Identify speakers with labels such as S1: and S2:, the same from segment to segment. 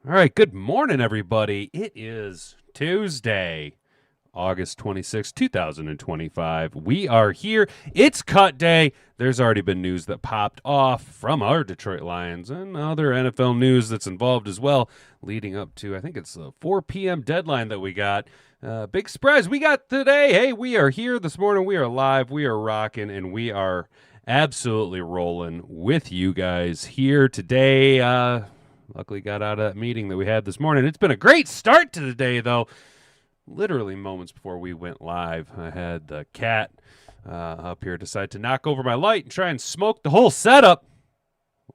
S1: All right, good morning, everybody. It is Tuesday, August 26, 2025. We are here. It's cut day. There's already been news that popped off from our Detroit Lions and other NFL news that's involved as well, leading up to, I think it's the 4 p.m. deadline that we got. Big surprise we got today. Hey, we are here this morning. We are live. We are rocking, and we are absolutely rolling with you guys here today. Luckily got out of that meeting that we had this morning. It's been a great start to the day, though. Literally moments before we went live, I had the cat up here decide to knock over my light and try and smoke the whole setup.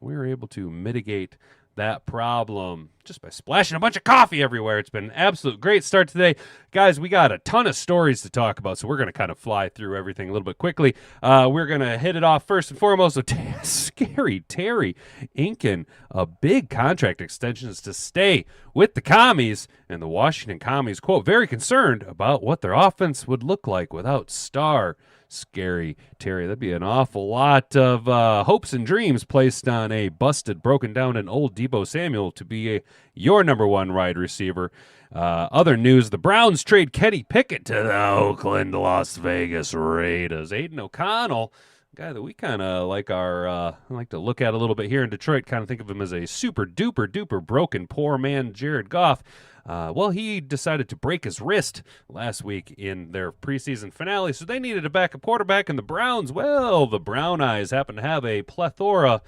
S1: We were able to mitigate that problem just by splashing a bunch of coffee everywhere. It's been an absolute great start today. Guys, we got a ton of stories to talk about, so we're going to kind of fly through everything a little bit quickly. We're going to hit it off first and foremost with Scary Terry inking a big contract extensions to stay with the Commies, and the Washington Commies, quote, very concerned about what their offense would look like without star Scary Terry. That'd be an awful lot of hopes and dreams placed on a busted, broken down, and old Deebo Samuel to be your number one wide receiver. Other news, the Browns trade Kenny Pickett to the Oakland Las Vegas Raiders. Aiden O'Connell, guy that we kind of like like to look at a little bit here in Detroit, kind of think of him as a super duper duper broken poor man Jared Goff. Well, he decided to break his wrist last week in their preseason finale, so they needed a backup quarterback, and the Browns, well, the Brown Eyes happen to have a plethora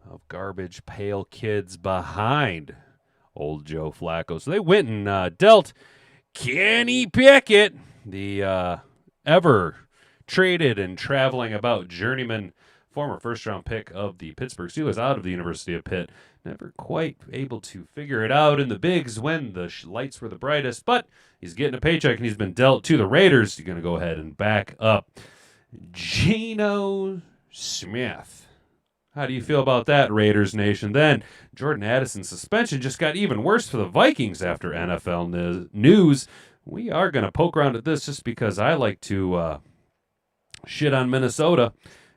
S1: of garbage pail kids behind old Joe Flacco. So they went and dealt Kenny Pickett, the ever traded and traveling about journeyman former first-round pick of the Pittsburgh Steelers out of the University of Pitt. Never quite able to figure it out in the bigs when the lights were the brightest, but he's getting a paycheck and he's been dealt to the Raiders. You're going to go ahead and back up Geno Smith. How do you feel about that, Raiders Nation? Then Jordan Addison's suspension just got even worse for the Vikings after NFL news. We are going to poke around at this just because I like to shit on Minnesota.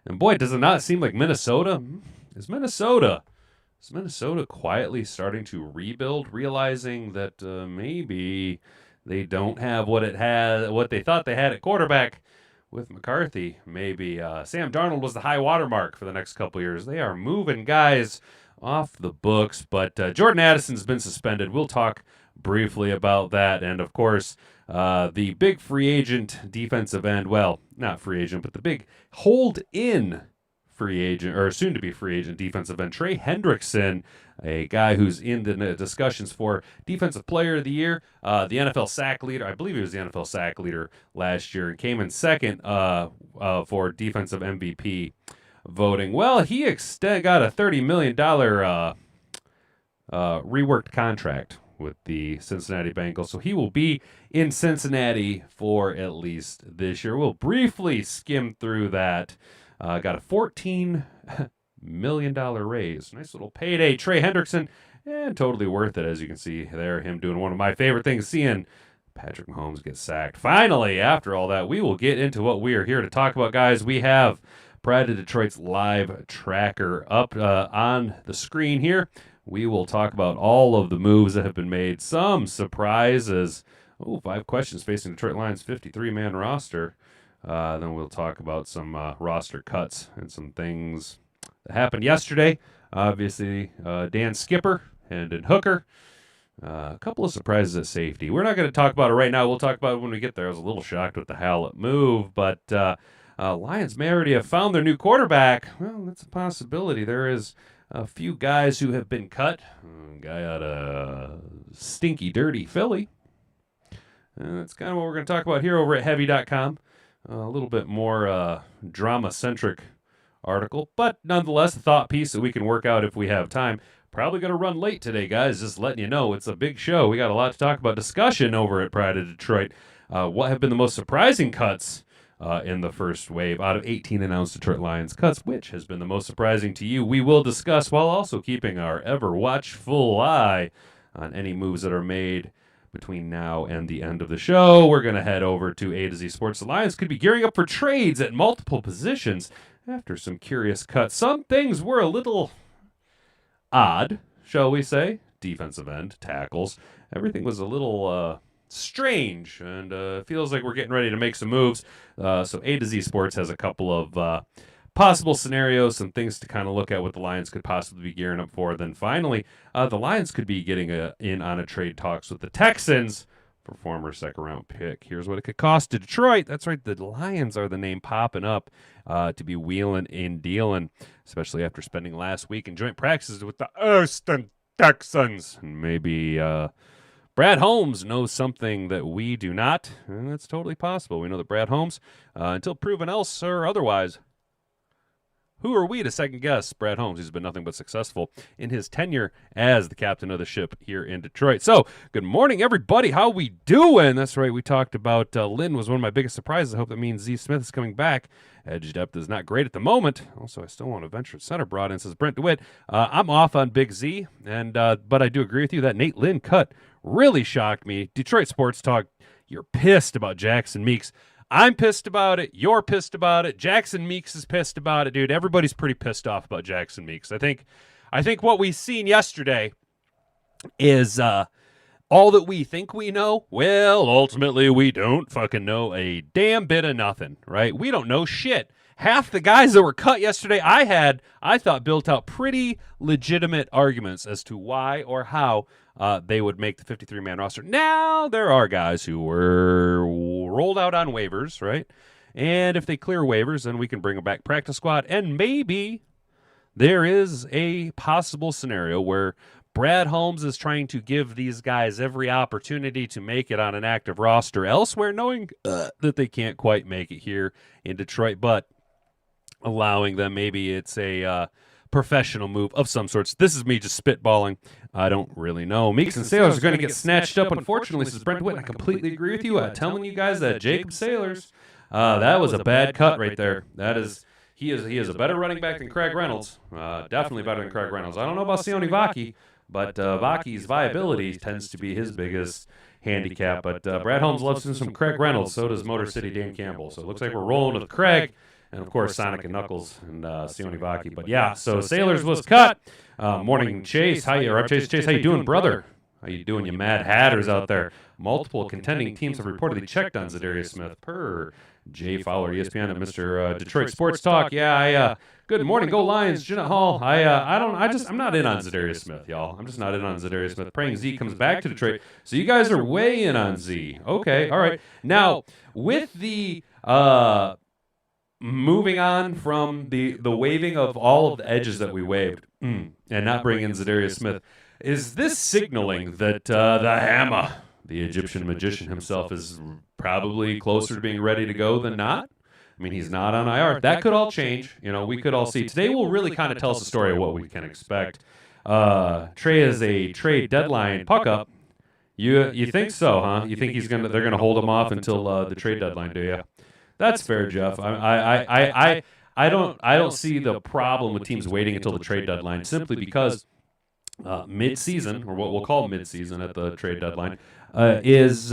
S1: And boy, does it not seem like Minnesota? Is Minnesota quietly starting to rebuild, realizing that maybe they don't have what they thought they had at quarterback with McCarthy? Maybe Sam Darnold was the high watermark for the next couple years. They are moving guys off the books, but Jordan Addison's been suspended. We'll talk briefly about that, and of course, the big free agent defensive end, well, not free agent, but the big hold-in free agent, or soon-to-be free agent defensive end, Trey Hendrickson, a guy who's in the discussions for Defensive Player of the Year, the NFL sack leader. I believe he was the NFL sack leader last year and came in second for Defensive MVP voting. Well, he got a $30 million reworked contract with the Cincinnati Bengals, so he will be in Cincinnati for at least this year. We'll briefly skim through that. Got a $14 million raise. Nice little payday. Trey Hendrickson, and totally worth it, as you can see there, him doing one of my favorite things, seeing Patrick Mahomes get sacked. Finally, after all that, we will get into what we are here to talk about, guys. We have Pride of Detroit's live tracker up on the screen here. We will talk about all of the moves that have been made, some surprises. 5 questions facing Detroit Lions' 53-man roster. Then we'll talk about some roster cuts and some things that happened yesterday. Obviously, Dan Skipper, Hendon Hooker. A couple of surprises at safety. We're not going to talk about it right now. We'll talk about it when we get there. I was a little shocked with the Hallett move, but Lions may already have found their new quarterback. Well, that's a possibility. There is a few guys who have been cut. A guy out of stinky, dirty Philly. That's kind of what we're going to talk about here over at Heavy.com. A little bit more drama-centric article, but nonetheless, a thought piece that we can work out if we have time. Probably going to run late today, guys, just letting you know. It's a big show. We got a lot to talk about. Discussion over at Pride of Detroit. What have been the most surprising cuts in the first wave out of 18 announced Detroit Lions cuts? Which has been the most surprising to you? We will discuss, while also keeping our ever-watchful eye on any moves that are made between now and the end of the show. We're going to head over to A to Z Sports. The Lions could be gearing up for trades at multiple positions after some curious cuts. Some things were a little odd, shall we say, defensive end, tackles. Everything was a little strange, and feels like we're getting ready to make some moves. So A to Z Sports has a couple of possible scenarios, some things to kind of look at what the Lions could possibly be gearing up for. Then finally, the Lions could be getting in on a trade talks with the Texans for former second-round pick. Here's what it could cost to Detroit. That's right, the Lions are the name popping up to be wheeling and dealing, especially after spending last week in joint practices with the Austin Texans. And maybe Brad Holmes knows something that we do not, and that's totally possible. We know that Brad Holmes, until proven else or otherwise, who are we to second-guess Brad Holmes? He's been nothing but successful in his tenure as the captain of the ship here in Detroit. So, good morning, everybody. How we doing? That's right, we talked about Lynn was one of my biggest surprises. I hope that means Z Smith is coming back. Edge depth is not great at the moment. Also, I still want a venture center brought in, says Brent DeWitt. I'm off on Big Z, but I do agree with you. That Nate Lynn cut really shocked me. Detroit Sports Talk, you're pissed about Jackson Meeks. I'm pissed about it. You're pissed about it. Jackson Meeks is pissed about it, dude. Everybody's pretty pissed off about Jackson Meeks. I think what we seen yesterday is all that we think we know. Well, ultimately, we don't fucking know a damn bit of nothing, right? We don't know shit. Half the guys that were cut yesterday, I thought built out pretty legitimate arguments as to why or how they would make the 53-man roster. Now, there are guys who were rolled out on waivers, right? And if they clear waivers, then we can bring them back practice squad. And maybe there is a possible scenario where Brad Holmes is trying to give these guys every opportunity to make it on an active roster elsewhere, knowing that they can't quite make it here in Detroit, but allowing them, maybe it's a professional move of some sorts. This is me just spitballing. I don't really know. Meeks and Sailors are going to get snatched up, unfortunately, says Brent DeWitt. I completely agree with you. Telling you guys that Jacob Sailors, that was a bad cut right there. He is a better running back than Craig Reynolds. Definitely better than Craig Reynolds. I don't know about Sione Vaki, but Vaki's viability tends to be his biggest handicap. But Brad Holmes loves him some Craig Reynolds. So does Motor City Dan Campbell. So it looks like we're rolling with Craig. And, of course, Sonic and Knuckles and Sione Vaki. But, yeah, so Sailors was cut. Morning, Chase. Chase, how you doing, brother? How you doing, you mad hatters out there? Multiple contending teams have reportedly checked on Zadarius Smith per Jay Fowler, ESPN, and Mr. Detroit Sports Talk. Yeah, good morning, go Lions, Jeanette Hall. I'm not in on Zadarius Smith, y'all. I'm just not in on Zadarius Smith. Praying Z comes back to Detroit. So you guys are way in on Z. Okay, all right. Now, with the moving on from the waiving of all of the edges that we waived and not bringing in Zadarius Smith, is this signaling that the Hammer, the Egyptian magician himself, is probably closer to being ready to go than not? I mean, he's not on IR. That could all change. You know, we could all see. Today will really kind of tell us the story of what we can expect. Trey is a trade deadline puck-up. You think so, huh? You think they're gonna hold him off until the trade deadline, do you? That's fair, Jeff. I don't see the problem with teams waiting until the trade deadline simply because mid-season, or what we'll call mid-season at the trade deadline, is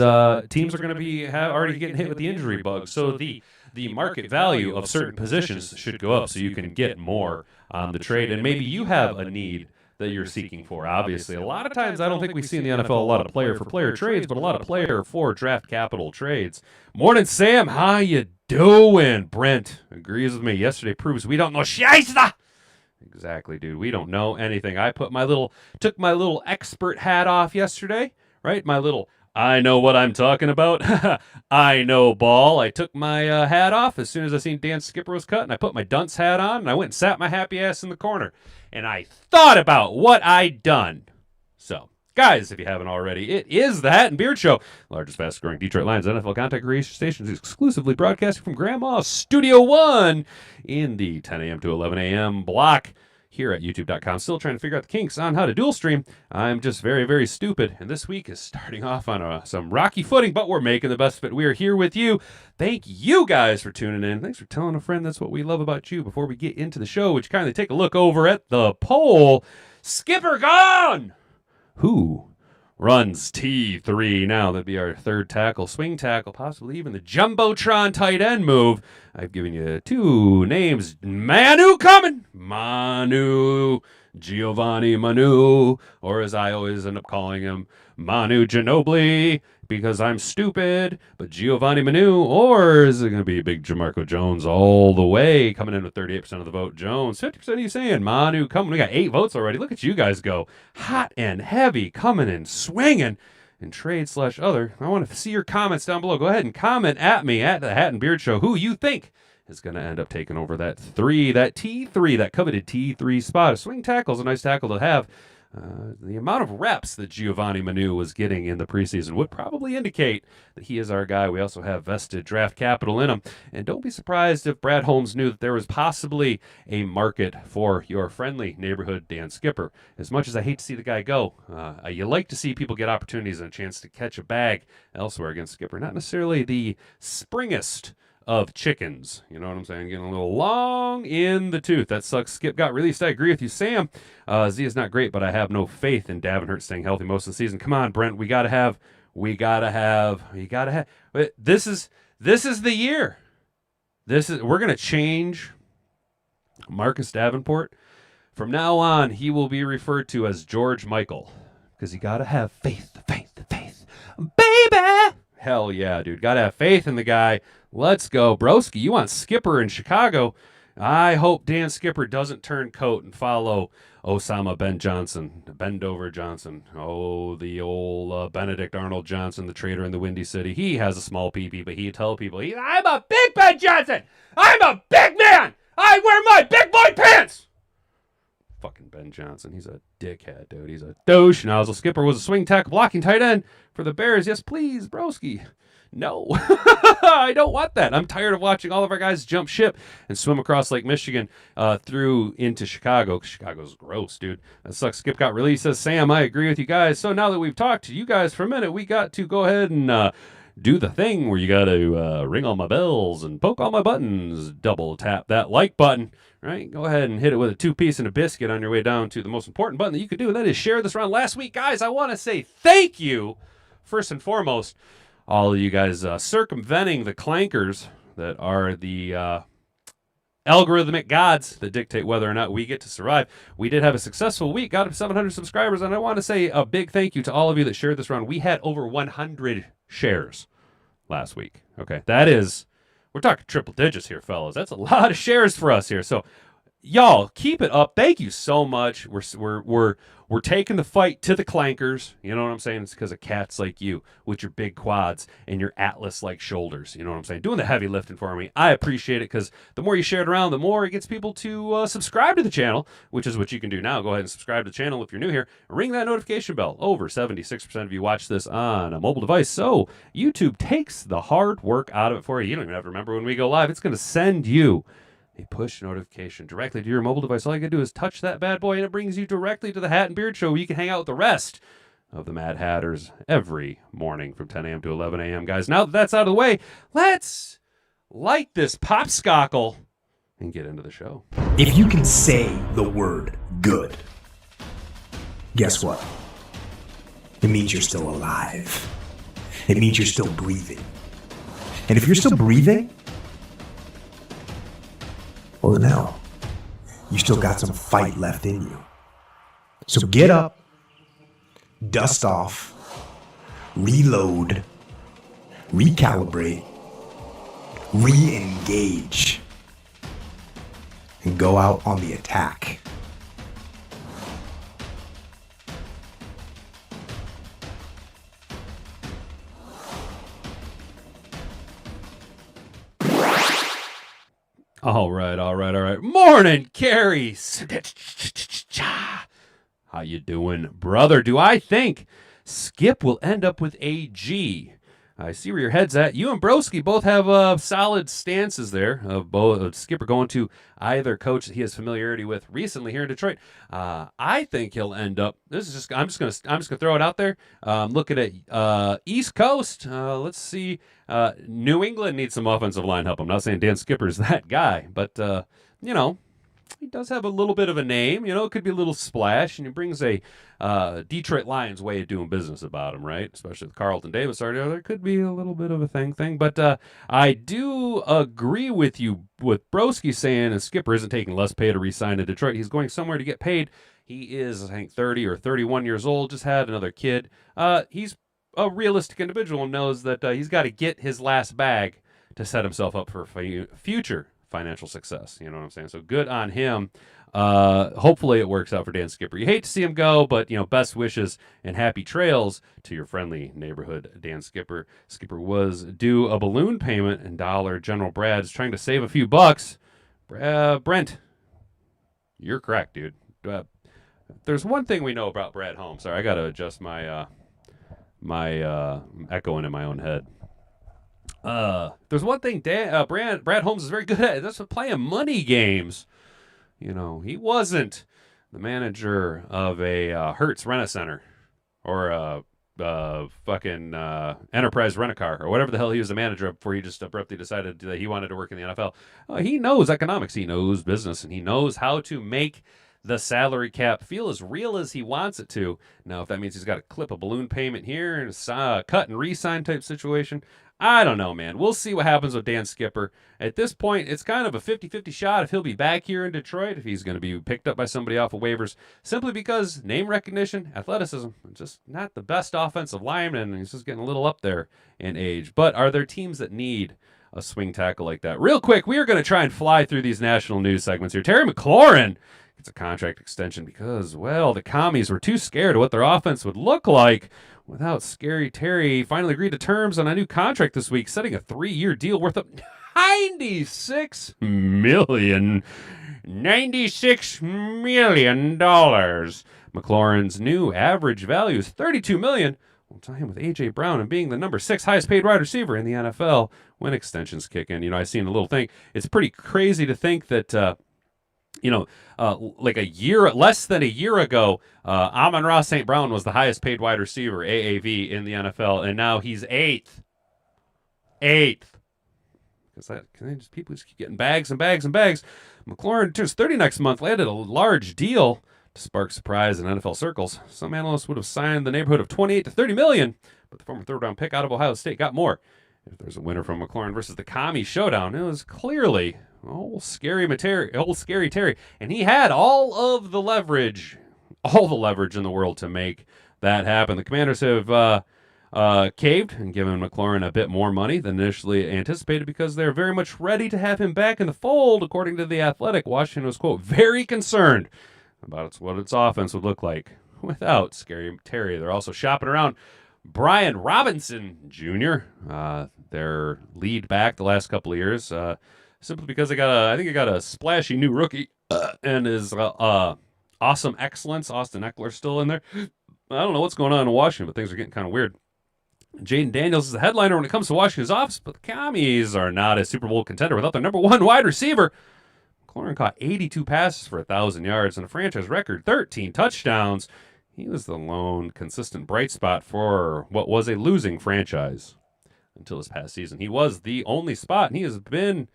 S1: teams are going to be already getting hit with the injury bug. So the market value of certain positions should go up so you can get more on the trade. And maybe you have a need that you're seeking for. Obviously, a lot of times I don't think we see in the NFL a lot of player-for-player trades, but a lot of player-for-draft capital trades. Morning, Sam. How you doing? Brent agrees with me. Yesterday proves we don't know shiesta. Exactly, dude. We don't know anything. I took my little expert hat off yesterday, right? My little I know what I'm talking about. I know ball. I took my hat off as soon as I seen Dan Skipper was cut, and I put my dunce hat on, and I went and sat my happy ass in the corner. And I thought about what I'd done. So, guys, if you haven't already, it is the Hat and Beard Show, largest, fastest-growing Detroit Lions NFL contact creation station, exclusively broadcasting from Grandma's Studio 1 in the 10 a.m. to 11 a.m. block here at youtube.com. Still trying to figure out the kinks on how to dual stream. I'm just very, very stupid. And this week is starting off on some rocky footing, but we're making the best of it. We are here with you. Thank you guys for tuning in. Thanks for telling a friend that's what we love about you. Before we get into the show, which kindly take a look over at the poll. Skipper gone! Who runs T3 now? That'd be our third tackle, swing tackle, possibly even the Jumbotron tight end move. I've given you two names. Manu coming. Manu Giovanni Manu, or as I always end up calling him, Manu Ginobili, because I'm stupid, but Giovanni Manu, or is it going to be big Jamarco Jones all the way, coming in with 38% of the vote? Jones, 50% of you saying Manu coming. We got 8 votes already. Look at you guys go. Hot and heavy, coming and swinging. And trade/other. I want to see your comments down below. Go ahead and comment at me at the Hat and Beard Show who you think is going to end up taking over that T3, that coveted T3 spot. A swing tackle is a nice tackle to have. The amount of reps that Giovanni Manu was getting in the preseason would probably indicate that he is our guy. We also have vested draft capital in him. And don't be surprised if Brad Holmes knew that there was possibly a market for your friendly neighborhood Dan Skipper. As much as I hate to see the guy go, you like to see people get opportunities and a chance to catch a bag elsewhere against Skipper. Not necessarily the springest of chickens. You know what I'm saying? Getting a little long in the tooth. That sucks. Skip got released. I agree with you, Sam. Z is not great, but I have no faith in Davenport staying healthy most of the season. Come on, Brent. We gotta have. This is the year. We're gonna change Marcus Davenport. From now on, he will be referred to as George Michael, because you gotta have faith, baby. Hell yeah, dude. Gotta have faith in the guy. Let's go. Broski, you want Skipper in Chicago. I hope Dan Skipper doesn't turn coat and follow Osama Bendover Johnson. Oh, the old Benedict Arnold Johnson, the trader in the Windy City. He has a small pee-pee, but he tell people, I'm a big Ben Johnson. I'm a big man. I wear my big boy pants. Fucking Ben Johnson. He's a dickhead, dude. He's a douche nozzle. Skipper was a swing tackle blocking tight end for the Bears. Yes, please, broski. No, I don't want that. I'm tired of watching all of our guys jump ship and swim across Lake Michigan through into Chicago. Chicago's gross, dude. That sucks. Skip got released, says Sam. I agree with you guys. So now that we've talked to you guys for a minute, we got to go ahead and do the thing where you got to ring all my bells and poke all my buttons. Double tap that like button, right? Go ahead and hit it with a 2-piece and a biscuit on your way down to the most important button that you could do, and that is share this around. Last week, guys, I want to say thank you, first and foremost, all of you guys circumventing the clankers that are the algorithmic gods that dictate whether or not we get to survive. We did have a successful week, got up to 700 subscribers, and I want to say a big thank you to all of you that shared this round. We had over 100 shares last week. Okay, we're talking triple digits here, fellas. That's a lot of shares for us here. So, y'all, keep it up. Thank you so much. We're taking the fight to the clankers. You know what I'm saying? It's because of cats like you with your big quads and your Atlas-like shoulders. You know what I'm saying? Doing the heavy lifting for me. I appreciate it because the more you share it around, the more it gets people to subscribe to the channel, which is what you can do now. Go ahead and subscribe to the channel if you're new here. Ring that notification bell. Over 76% of you watch this on a mobile device, so YouTube takes the hard work out of it for you. You don't even have to remember when we go live. It's going to send you a push notification directly to your mobile device. All you gotta do is touch that bad boy, and it brings you directly to the Hat and Beard Show, where you can hang out with the rest of the Mad Hatters every morning from 10 a.m. to 11 a.m. Guys, now that that's out of the way, let's light this popscockle and get into the show.
S2: If you can say the word good, guess what? It means you're still alive. It means you're still breathing. And if you're still breathing, well, then hell, you still got some fight left in you. So get up, dust off, reload, recalibrate, re-engage, and go out on the attack.
S1: All right. Morning, Carrie. How you doing, brother? Do I think Skip will end up with a G? I see where your head's at. You and Broski both have solid stances there of both Skipper going to either coach that he has familiarity with recently here in Detroit. I think he'll end up. I'm just gonna throw it out there. Looking at East Coast. Let's see. New England needs some offensive line help. I'm not saying Dan Skipper's that guy, but he does have a little bit of a name. It could be a little splash, and he brings a Detroit Lions way of doing business about him, right? Especially with Carlton Davis already. There could be a little bit of a thing. But I do agree with you with Broski saying, and Skipper isn't taking less pay to re-sign to Detroit. He's going somewhere to get paid. He is, I think, 30 or 31 years old, just had another kid. He's a realistic individual and knows that he's got to get his last bag to set himself up for future financial success. You know what I'm saying? So good on him. Hopefully it works out for Dan Skipper. You hate to see him go, but best wishes and happy trails to your friendly neighborhood Dan Skipper. Skipper was due a balloon payment in dollar. General Brad's trying to save a few bucks. Brent, you're correct, dude. There's one thing we know about Brad Holmes. Sorry, I got to adjust my echoing in my own head. There's one thing Brad Holmes is very good at. That's playing money games. He wasn't the manager of a Hertz Rent-A-Center or a fucking Enterprise Rent-A-Car or whatever the hell he was the manager of before he just abruptly decided that he wanted to work in the NFL. He knows economics. He knows business. And he knows how to make the salary cap feel as real as he wants it to. Now, if that means he's got to clip a balloon payment here and a cut and re-sign type situation, I don't know, man. We'll see what happens with Dan Skipper. At this point, it's kind of a 50-50 shot if he'll be back here in Detroit, if he's going to be picked up by somebody off of waivers, simply because name recognition, athleticism, just not the best offensive lineman, and he's just getting a little up there in age. But are there teams that need a swing tackle like that? Real quick, we are going to try and fly through these national news segments here. Terry McLaurin gets a contract extension because, well, the commies were too scared of what their offense would look like without Scary Terry. Finally agreed to terms on a new contract this week, setting a 3-year deal worth of $96 million. $96 million. McLaurin's new average value is $32 million. We'll tie him with A.J. Brown and being the number 6 highest paid wide receiver in the NFL when extensions kick in. I've seen a little thing. It's pretty crazy to think that like less than a year ago, Amon-Ra St. Brown was the highest paid wide receiver, AAV, in the NFL, and now he's 8th. Because people just keep getting bags and bags and bags. McLaurin turns 30 next month, landed a large deal to spark surprise in NFL circles. Some analysts would have signed the neighborhood of 28 to 30 million, but the former third-round pick out of Ohio State got more. If there's a winner from McLaurin versus the Commie showdown, it was clearly old Scary Terry, and he had all the leverage in the world to make that happen. The Commanders have caved and given McLaurin a bit more money than initially anticipated because they're very much ready to have him back in the fold. According to The Athletic, Washington was, quote, very concerned about what its offense would look like without Scary Terry. They're also shopping around Brian Robinson Jr., their lead back the last couple of years, simply because they got a splashy new rookie and his awesome excellence. Austin Eckler's still in there. I don't know what's going on in Washington, but things are getting kind of weird. Jaden Daniels is the headliner when it comes to Washington's offense, but the Commies are not a Super Bowl contender without their number 1 wide receiver. McLaurin caught 82 passes for 1,000 yards and a franchise record 13 touchdowns. He was the lone consistent bright spot for what was a losing franchise until this past season. He was the only spot, and he has been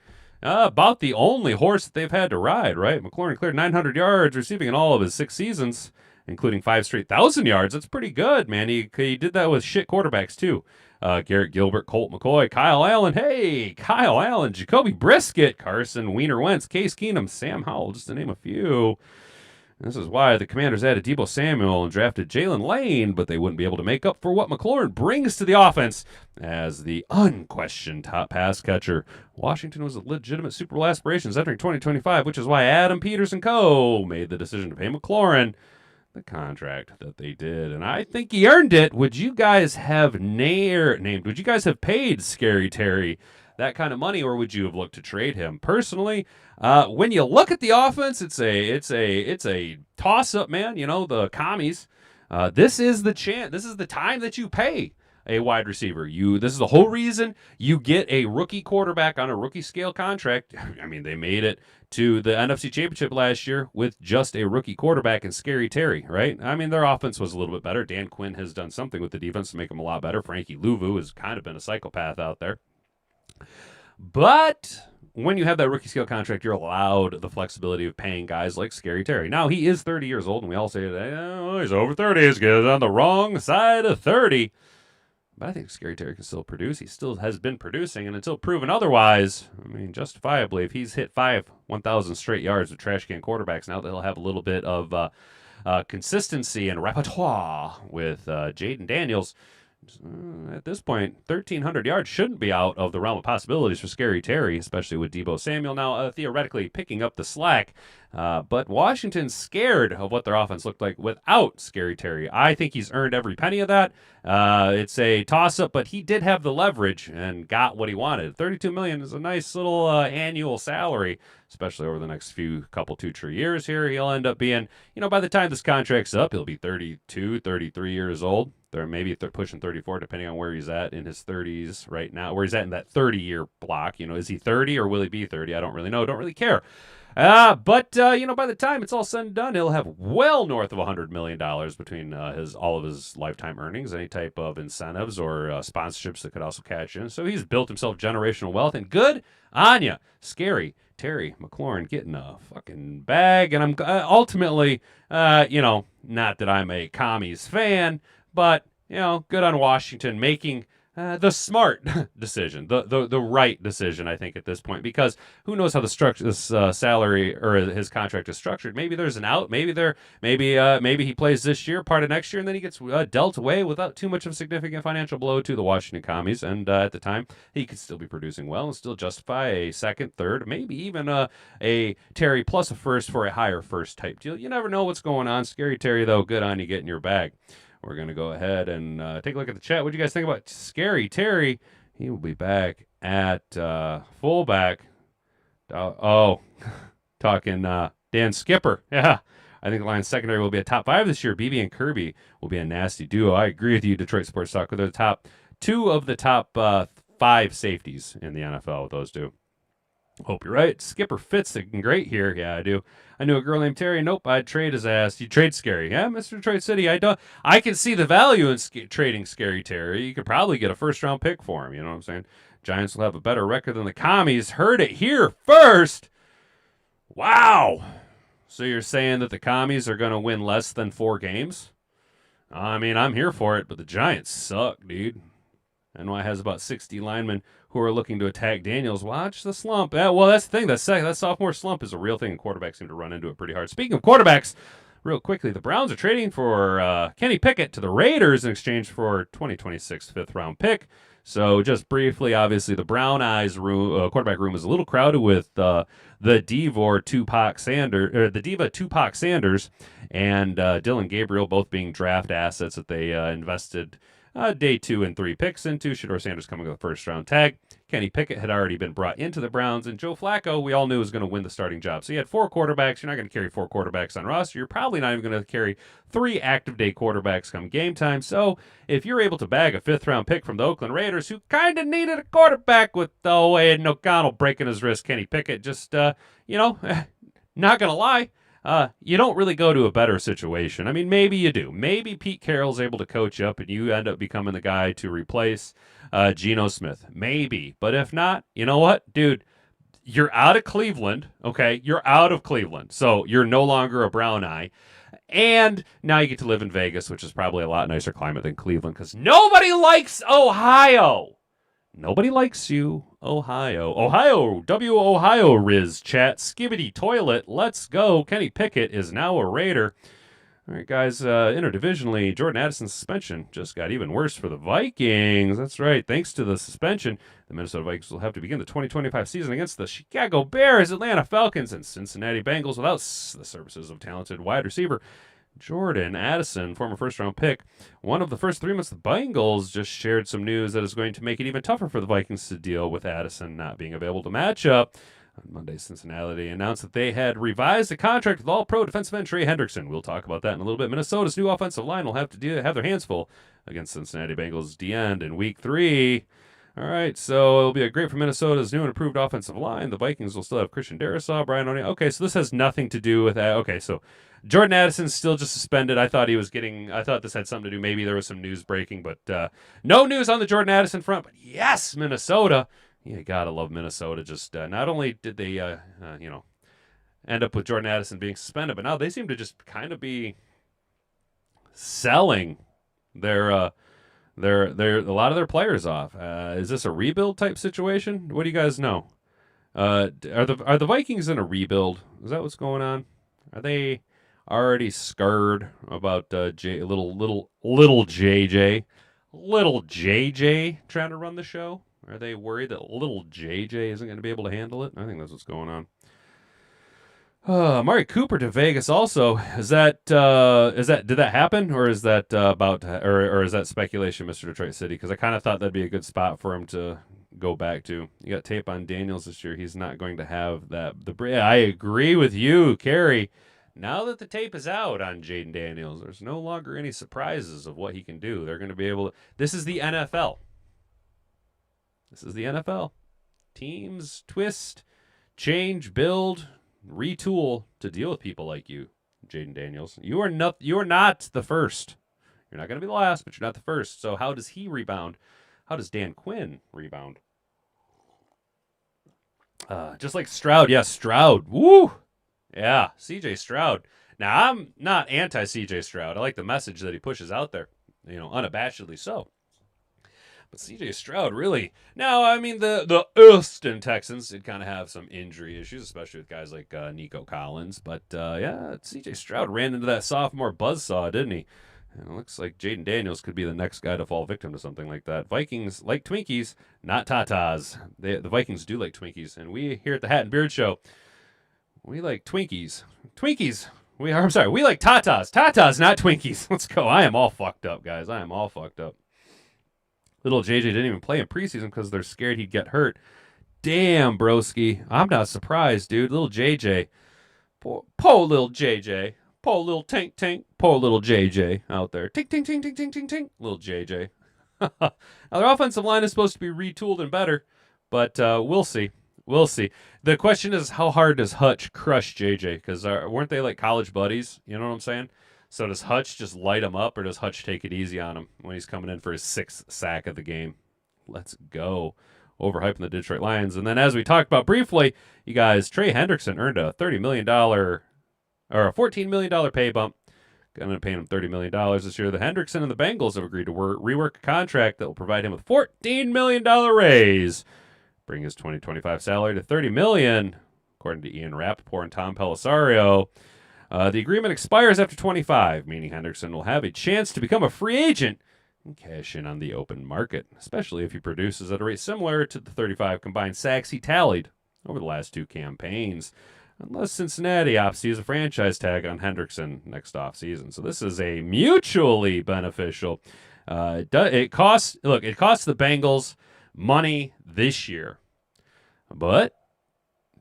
S1: about the only horse that they've had to ride, right? McLaurin cleared 900 yards receiving in all of his 6 seasons, including 5 straight 1,000 yards. That's pretty good, man. He did that with shit quarterbacks, too. Garrett Gilbert, Colt McCoy, Kyle Allen, Jacoby Brisket, Carson Wiener Wentz, Case Keenum, Sam Howell, just to name a few. This is why the Commanders added Deebo Samuel and drafted Jalen Lane, but they wouldn't be able to make up for what McLaurin brings to the offense as the unquestioned top pass catcher. Washington was a legitimate Super Bowl aspirations entering 2025, which is why Adam Peters and co. made the decision to pay McLaurin the contract that they did, and I think he earned it. Would you guys have would you guys have paid Scary Terry that kind of money, or would you have looked to trade him? Personally, when you look at the offense, it's a toss up, man. The Commies. This is the time that you pay a wide receiver. This is the whole reason you get a rookie quarterback on a rookie scale contract. I mean, they made it to the NFC Championship last year with just a rookie quarterback and Scary Terry, right? I mean, their offense was a little bit better. Dan Quinn has done something with the defense to make them a lot better. Frankie Louvu has kind of been a psychopath out there. But when you have that rookie scale contract, you're allowed the flexibility of paying guys like Scary Terry. Now, he is 30 years old, and we all say, he's over 30. He's on the wrong side of 30. But I think Scary Terry can still produce. He still has been producing, and until proven otherwise, I mean, justifiably, if he's hit 1,000 straight yards with trash can quarterbacks, now that he'll have a little bit of consistency and repertoire with Jaden Daniels. At this point, 1,300 yards shouldn't be out of the realm of possibilities for Scary Terry, especially with Deebo Samuel now theoretically picking up the slack. But Washington's scared of what their offense looked like without Scary Terry. I think he's earned every penny of that. It's a toss-up, but he did have the leverage and got what he wanted. $32 million is a nice little annual salary, especially over the next couple 2-3 years here. He'll end up being, by the time this contract's up, he'll be 32, 33 years old. Maybe they're pushing 34, depending on where he's at in his 30s right now, where he's at in that 30-year block. Is he 30 or will he be 30? I don't really know. Don't really care. But by the time it's all said and done, he'll have well north of $100 million between all of his lifetime earnings, any type of incentives or sponsorships that could also catch in. So he's built himself generational wealth, and good on ya. Scary Terry McLaurin getting a fucking bag, and I'm ultimately, not that I'm a commies fan, but good on Washington making the smart decision, the right decision, I think, at this point, because who knows how this salary or his contract is structured. Maybe there's an out. Maybe he plays this year, part of next year, and then he gets dealt away without too much of a significant financial blow to the Washington Commies. And at the time, he could still be producing well and still justify a second, third, maybe even a Terry plus a first for a higher first type deal. You never know what's going on. Scary Terry, though, good on you getting your bag. We're going to go ahead and take a look at the chat. What do you guys think about Scary Terry? He will be back at fullback. Talking Dan Skipper. Yeah, I think the Lions secondary will be a top 5 this year. BB and Kirby will be a nasty duo. I agree with you, Detroit Sports Talk. They're the top 2 of the top 5 safeties in the NFL with those two. Hope you're right. Skipper fits great here. Yeah, I do. I knew a girl named Terry. Nope, I'd trade his ass. You trade Scary. Yeah, Mr. Detroit City. I can see the value in trading Scary Terry. You could probably get a first-round pick for him. You know what I'm saying? Giants will have a better record than the Commies. Heard it here first. Wow. So you're saying that the Commies are going to win less than 4 games? I mean, I'm here for it, but the Giants suck, dude. NY has about 60 linemen who are looking to attack Daniels. Watch the slump. Well, that's the thing. That sophomore slump is a real thing, and quarterbacks seem to run into it pretty hard. Speaking of quarterbacks, real quickly, the Browns are trading for Kenny Pickett to the Raiders in exchange for 2026 fifth-round pick. So just briefly, obviously, the Brown Eyes quarterback room is a little crowded with the Diva Tupac Sanders, and Dylan Gabriel, both being draft assets that they invested day 2 and 3 picks into. Shedeur Sanders coming with a first-round tag. Kenny Pickett had already been brought into the Browns, and Joe Flacco, we all knew, was going to win the starting job. So you had 4 quarterbacks. You're not going to carry 4 quarterbacks on roster. You're probably not even going to carry 3 active-day quarterbacks come game time. So if you're able to bag a 5th-round pick from the Oakland Raiders, who kind of needed a quarterback with Aiden O'Connell breaking his wrist, Kenny Pickett just, not going to lie, you don't really go to a better situation. I mean, maybe you do. Maybe Pete Carroll's able to coach you up and you end up becoming the guy to replace Geno Smith. Maybe. But if not, you know what? Dude, you're out of Cleveland, okay? You're out of Cleveland. So you're no longer a Brown Eye. And now you get to live in Vegas, which is probably a lot nicer climate than Cleveland because nobody likes Ohio. Nobody likes you, Ohio. Ohio, Ohio Riz chat, skibbity toilet, let's go. Kenny Pickett is now a Raider. All right, guys, interdivisionally, Jordan Addison's suspension just got even worse for the Vikings. That's right. Thanks to the suspension, the Minnesota Vikings will have to begin the 2025 season against the Chicago Bears, Atlanta Falcons, and Cincinnati Bengals without the services of talented wide receiver Jordan Addison, former first-round pick. One of the first 3 months, the Bengals just shared some news that is going to make it even tougher for the Vikings to deal with Addison not being available to match up. On Monday, Cincinnati announced that they had revised the contract with All-Pro defensive end Trey Hendrickson. We'll talk about that in a little bit. Minnesota's new offensive line will have to have their hands full against Cincinnati Bengals D-end in Week 3. All right, so it'll be great for Minnesota's new and improved offensive line. The Vikings will still have Christian Darrisaw, Brian O'Neill. Okay, so this has nothing to do with that. Okay, so Jordan Addison's still just suspended. I thought this had something to do. Maybe there was some news breaking, but no news on the Jordan Addison front. But yes, Minnesota. You gotta love Minnesota. Just not only did they, end up with Jordan Addison being suspended, but now they seem to just kind of be selling their a lot of their players off. Is this a rebuild type situation? What do you guys know? Are the Vikings in a rebuild? Is that what's going on? Are already scared about little JJ. Little JJ trying to run the show? Are they worried that little JJ isn't going to be able to handle it? I think that's what's going on. Amari Cooper to Vegas also. Did that happen, or is that or is that speculation, Mr. Detroit City? Because I kind of thought that'd be a good spot for him to go back to. You got tape on Daniels this year. He's not going to have that. I agree with you, Kerry. Now that the tape is out on Jaden Daniels, there's no longer any surprises of what he can do. They're going to be able to. This is the NFL. This is the NFL. Teams twist, change, build, retool to deal with people like you, Jaden Daniels. You are not the first. You're not going to be the last, but you're not the first. So how does he rebound? How does Dan Quinn rebound? Just like Stroud. Yeah, Stroud. Woo! Yeah, CJ Stroud. Now, I'm not anti-CJ Stroud. I like the message that he pushes out there, unabashedly so. But CJ Stroud really. Now, I mean, the Austin Texans did kind of have some injury issues, especially with guys like Nico Collins. But, yeah, CJ Stroud ran into that sophomore buzzsaw, didn't he? And it looks like Jaden Daniels could be the next guy to fall victim to something like that. Vikings like Twinkies, not Tatas. The Vikings do like Twinkies. And we here at the Hat and Beard Show, we like Twinkies. Twinkies. We like Tatas. Tatas, not Twinkies. Let's go. I am all fucked up, guys. I am all fucked up. Little JJ didn't even play in preseason because they're scared he'd get hurt. Damn, broski. I'm not surprised, dude. Little JJ. Poor little JJ. Poor little tank. Poor little JJ out there. Tink, tink, tink, tink, tink, tink, tink. Little JJ. Now, their offensive line is supposed to be retooled and better, but we'll see. We'll see. The question is, how hard does Hutch crush JJ? Because weren't they like college buddies? You know what I'm saying? So does Hutch just light him up, or does Hutch take it easy on him when he's coming in for his 6th sack of the game? Let's go. Overhyping the Detroit Lions. And then as we talked about briefly, you guys, Trey Hendrickson earned a $30 million or a $14 million pay bump. Going to pay him $30 million this year. The Hendrickson and the Bengals have agreed to rework a contract that will provide him with $14 million raise. Bring his 2025 salary to $30 million, according to Ian Rappaport and Tom Pellisario. The agreement expires after 25, meaning Hendrickson will have a chance to become a free agent and cash in on the open market, especially if he produces at a rate similar to the 35 combined sacks he tallied over the last 2 campaigns, unless Cincinnati opts to use a franchise tag on Hendrickson next offseason. So this is a mutually beneficial. It costs the Bengals money this year, but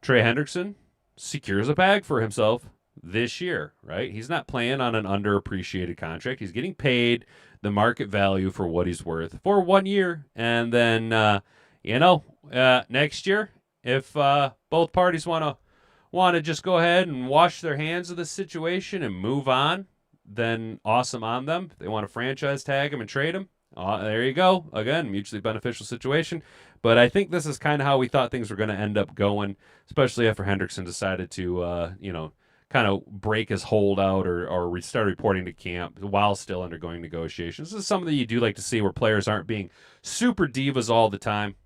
S1: Trey Hendrickson secures a bag for himself this year, right? He's not playing on an underappreciated contract. He's getting paid the market value for what he's worth for 1 year. And then, next year, if both parties want to just go ahead and wash their hands of the situation and move on, then awesome on them. If they want to franchise tag him and trade him, there you go. Again, mutually beneficial situation. But I think this is kind of how we thought things were going to end up going, especially after Hendrickson decided to, kind of break his holdout or start reporting to camp while still undergoing negotiations. This is something that you do like to see, where players aren't being super divas all the time,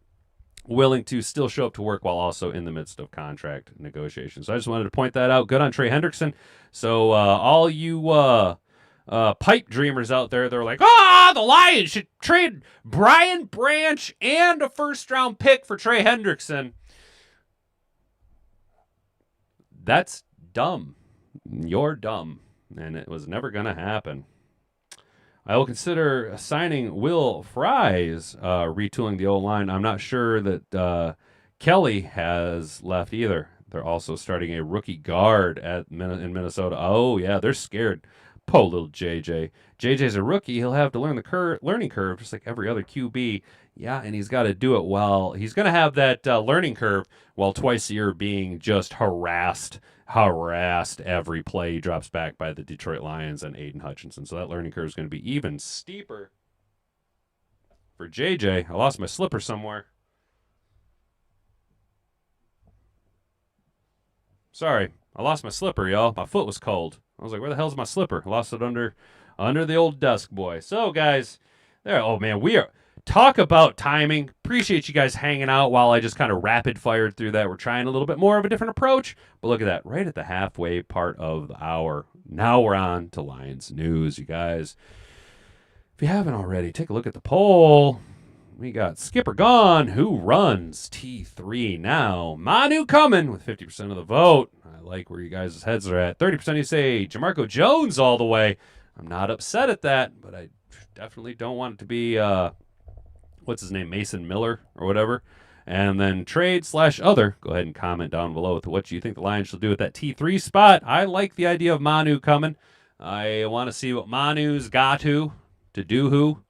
S1: willing to still show up to work while also in the midst of contract negotiations. So I just wanted to point that out. Good on Trey Hendrickson. So all you pipe dreamers out there, they're like, the Lions should trade Brian Branch and a first-round pick for Trey Hendrickson. That's dumb. You're dumb. And it was never going to happen. I will consider signing Will Fries, retooling the O-line. I'm not sure that Kelly has left either. They're also starting a rookie guard in Minnesota. Oh, yeah, they're scared. Po little JJ. JJ's a rookie. He'll have to learn the learning curve just like every other QB. Yeah, and he's got to do it while he's going to have that learning curve while twice a year being just harassed every play he drops back by the Detroit Lions and Aiden Hutchinson. So that learning curve is going to be even steeper for JJ. I lost my slipper somewhere. Sorry, I lost my slipper, y'all. My foot was cold. I was like, where the hell's my slipper? I lost it under the old desk, boy. So, guys, there. Oh, man, we are... Talk about timing. Appreciate you guys hanging out while I just kind of rapid fired through that. We're trying a little bit more of a different approach. But look at that. Right at the halfway part of the hour. Now we're on to Lions news, you guys. If you haven't already, take a look at the poll. We got Skipper gone. Who runs T3 now? Manu coming with 50% of the vote. I like where you guys' heads are at. 30% you say Jamarco Jones all the way. I'm not upset at that, but I definitely don't want it to be, what's his name, Mason Miller or whatever. And then trade/other. Go ahead and comment down below with what you think the Lions should do with that T3 spot. I like the idea of Manu coming. I want to see what Manu's got to do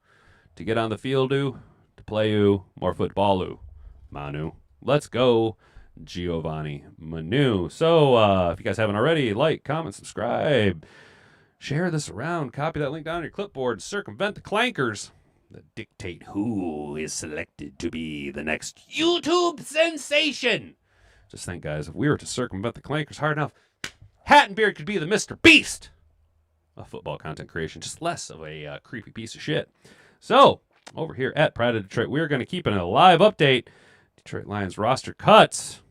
S1: to get on the field to play more football Manu. Let's go, Giovanni Manu. So if you guys haven't already, like, comment, subscribe, share this around, copy that link down on your clipboard, circumvent the clankers that dictate who is selected to be the next YouTube sensation. Just think, guys, if we were to circumvent the clankers hard enough, Hat and Beard could be the Mr. Beast of football content creation, just less of a creepy piece of shit. So, over here at Pride of Detroit, we're going to keep a live update. Detroit Lions roster cuts.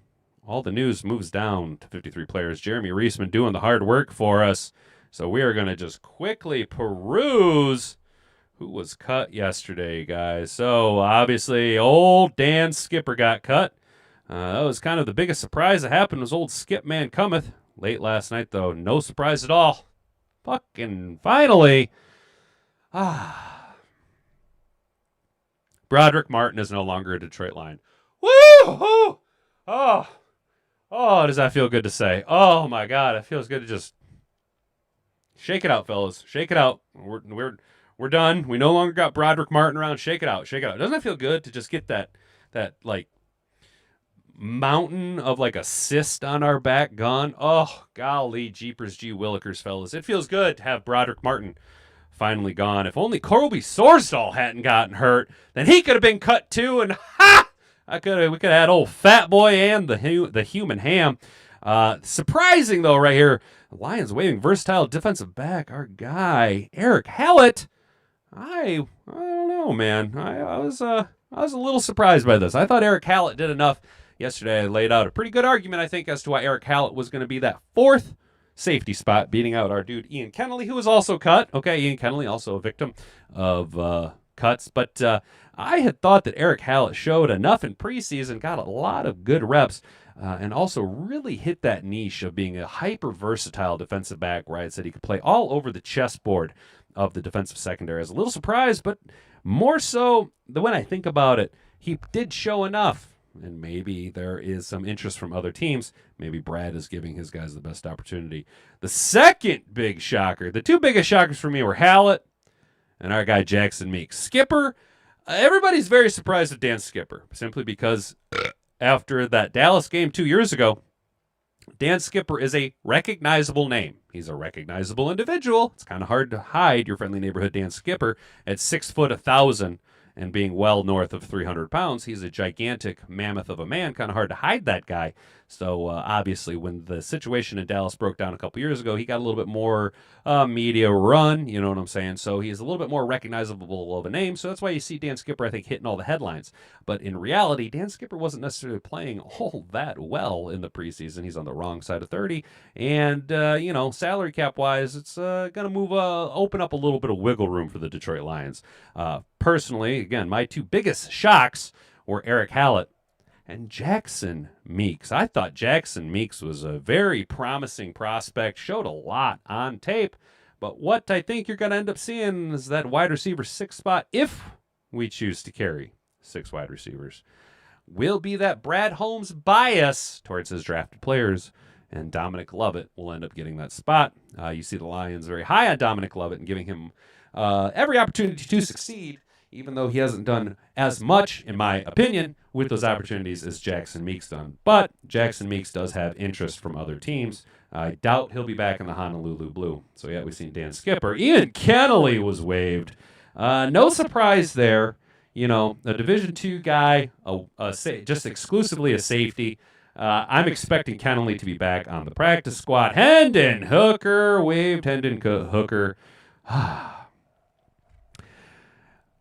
S1: All the news moves down to 53 players. Jeremy Reisman doing the hard work for us. So we are going to just quickly peruse who was cut yesterday, guys. So, obviously, old Dan Skipper got cut. That was kind of the biggest surprise that happened was old Skip Man cometh. Late last night, though, no surprise at all. Fucking finally. Broderick Martin is no longer a Detroit Lion. Woo! Oh, does that feel good to say? Oh, my God. It feels good to just shake it out, fellas. Shake it out. We're done. We no longer got Broderick Martin around. Shake it out. Shake it out. Doesn't it feel good to just get that like, mountain of like a cyst on our back gone? Oh, golly, jeepers, gee willikers, fellas. It feels good to have Broderick Martin finally gone. If only Colby Sorsdahl hadn't gotten hurt, then he could have been cut too, and we could have had old Fat Boy and the human ham. Surprising, though, right here, Lions waving versatile defensive back, our guy, Eric Hallett. I don't know, man. I was a little surprised by this. I thought Eric Hallett did enough. Yesterday, I laid out a pretty good argument, I think, as to why Eric Hallett was going to be that fourth safety spot, beating out our dude Ian Kennelly, who was also cut. Okay, Ian Kennelly, also a victim of cuts. But I had thought that Eric Hallett showed enough in preseason, got a lot of good reps, and also really hit that niche of being a hyper-versatile defensive back where I said he could play all over the chessboard of the defensive secondary. I was a little surprised, but more so when I think about it, he did show enough. And maybe there is some interest from other teams. Maybe Brad is giving his guys the best opportunity. The second big shocker, the two biggest shockers for me were Hallett and our guy Jackson Meeks. Skipper, everybody's very surprised at Dan Skipper, simply because after that Dallas game 2 years ago, Dan Skipper is a recognizable name. He's a recognizable individual. It's kind of hard to hide your friendly neighborhood Dan Skipper at 6 foot 1,000. And being well north of 300 pounds, he's a gigantic mammoth of a man. Kind of hard to hide that guy. So obviously, when the situation in Dallas broke down a couple years ago, he got a little bit more media run. You know what I'm saying? So he's a little bit more recognizable of a name. So that's why you see Dan Skipper, I think, hitting all the headlines. But in reality, Dan Skipper wasn't necessarily playing all that well in the preseason. He's on the wrong side of 30. And, salary cap wise, it's going to open up a little bit of wiggle room for the Detroit Lions. Personally, again, my two biggest shocks were Eric Hallett and Jackson Meeks. I thought Jackson Meeks was a very promising prospect, showed a lot on tape, but what I think you're going to end up seeing is that wide receiver 6 spot, if we choose to carry 6 wide receivers, will be that Brad Holmes bias towards his drafted players, and Dominic Lovett will end up getting that spot. You see the Lions very high on Dominic Lovett and giving him every opportunity to succeed, even though he hasn't done as much, in my opinion, with those opportunities as Jackson Meeks done. But Jackson Meeks does have interest from other teams. I doubt he'll be back in the Honolulu Blue. So, yeah, we've seen Dan Skipper. Ian Kennelly was waived. No surprise there. You know, a Division II guy, just exclusively a safety. I'm expecting Kennelly to be back on the practice squad. Hendon Hooker waived. Hendon Hooker.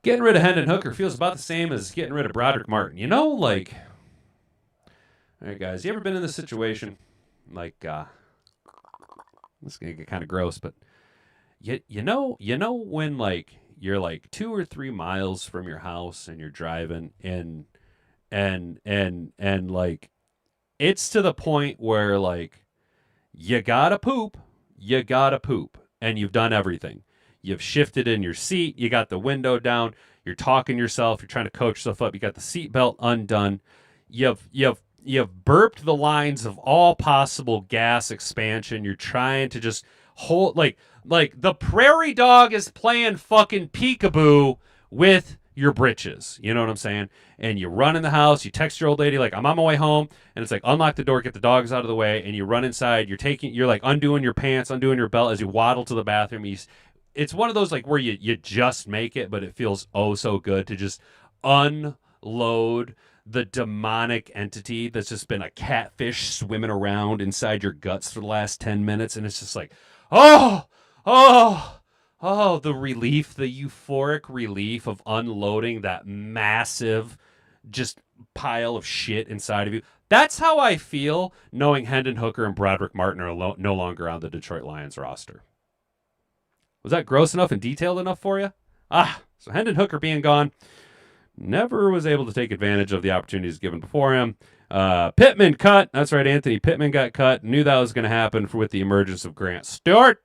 S1: Getting rid of Hendon Hooker feels about the same as getting rid of Broderick Martin. You know, like, all right, guys, you ever been in this situation? Like, This is gonna get kind of gross, but you know when like you're like 2 or 3 miles from your house and you're driving and like it's to the point where like you gotta poop, and you've done everything. You've shifted in your seat, you got the window down, you're talking to yourself, you're trying to coach yourself up, you got the seatbelt undone, you've burped the lines of all possible gas expansion. You're trying to just hold like the prairie dog is playing fucking peekaboo with your britches. You know what I'm saying? And you run in the house, you text your old lady like, I'm on my way home, and it's like, unlock the door, get the dogs out of the way, and you run inside, you're like undoing your pants, undoing your belt as you waddle to the bathroom. It's one of those like where you just make it, but it feels oh so good to just unload the demonic entity that's just been a catfish swimming around inside your guts for the last 10 minutes. And it's just like, oh, the relief, the euphoric relief of unloading that massive just pile of shit inside of you. That's how I feel knowing Hendon Hooker and Broderick Martin are no longer on the Detroit Lions roster. Was that gross enough and detailed enough for you? So Hendon Hooker being gone, never was able to take advantage of the opportunities given before him. Pittman cut. That's right, Anthony Pittman got cut. Knew that was going to happen with the emergence of Grant Stewart.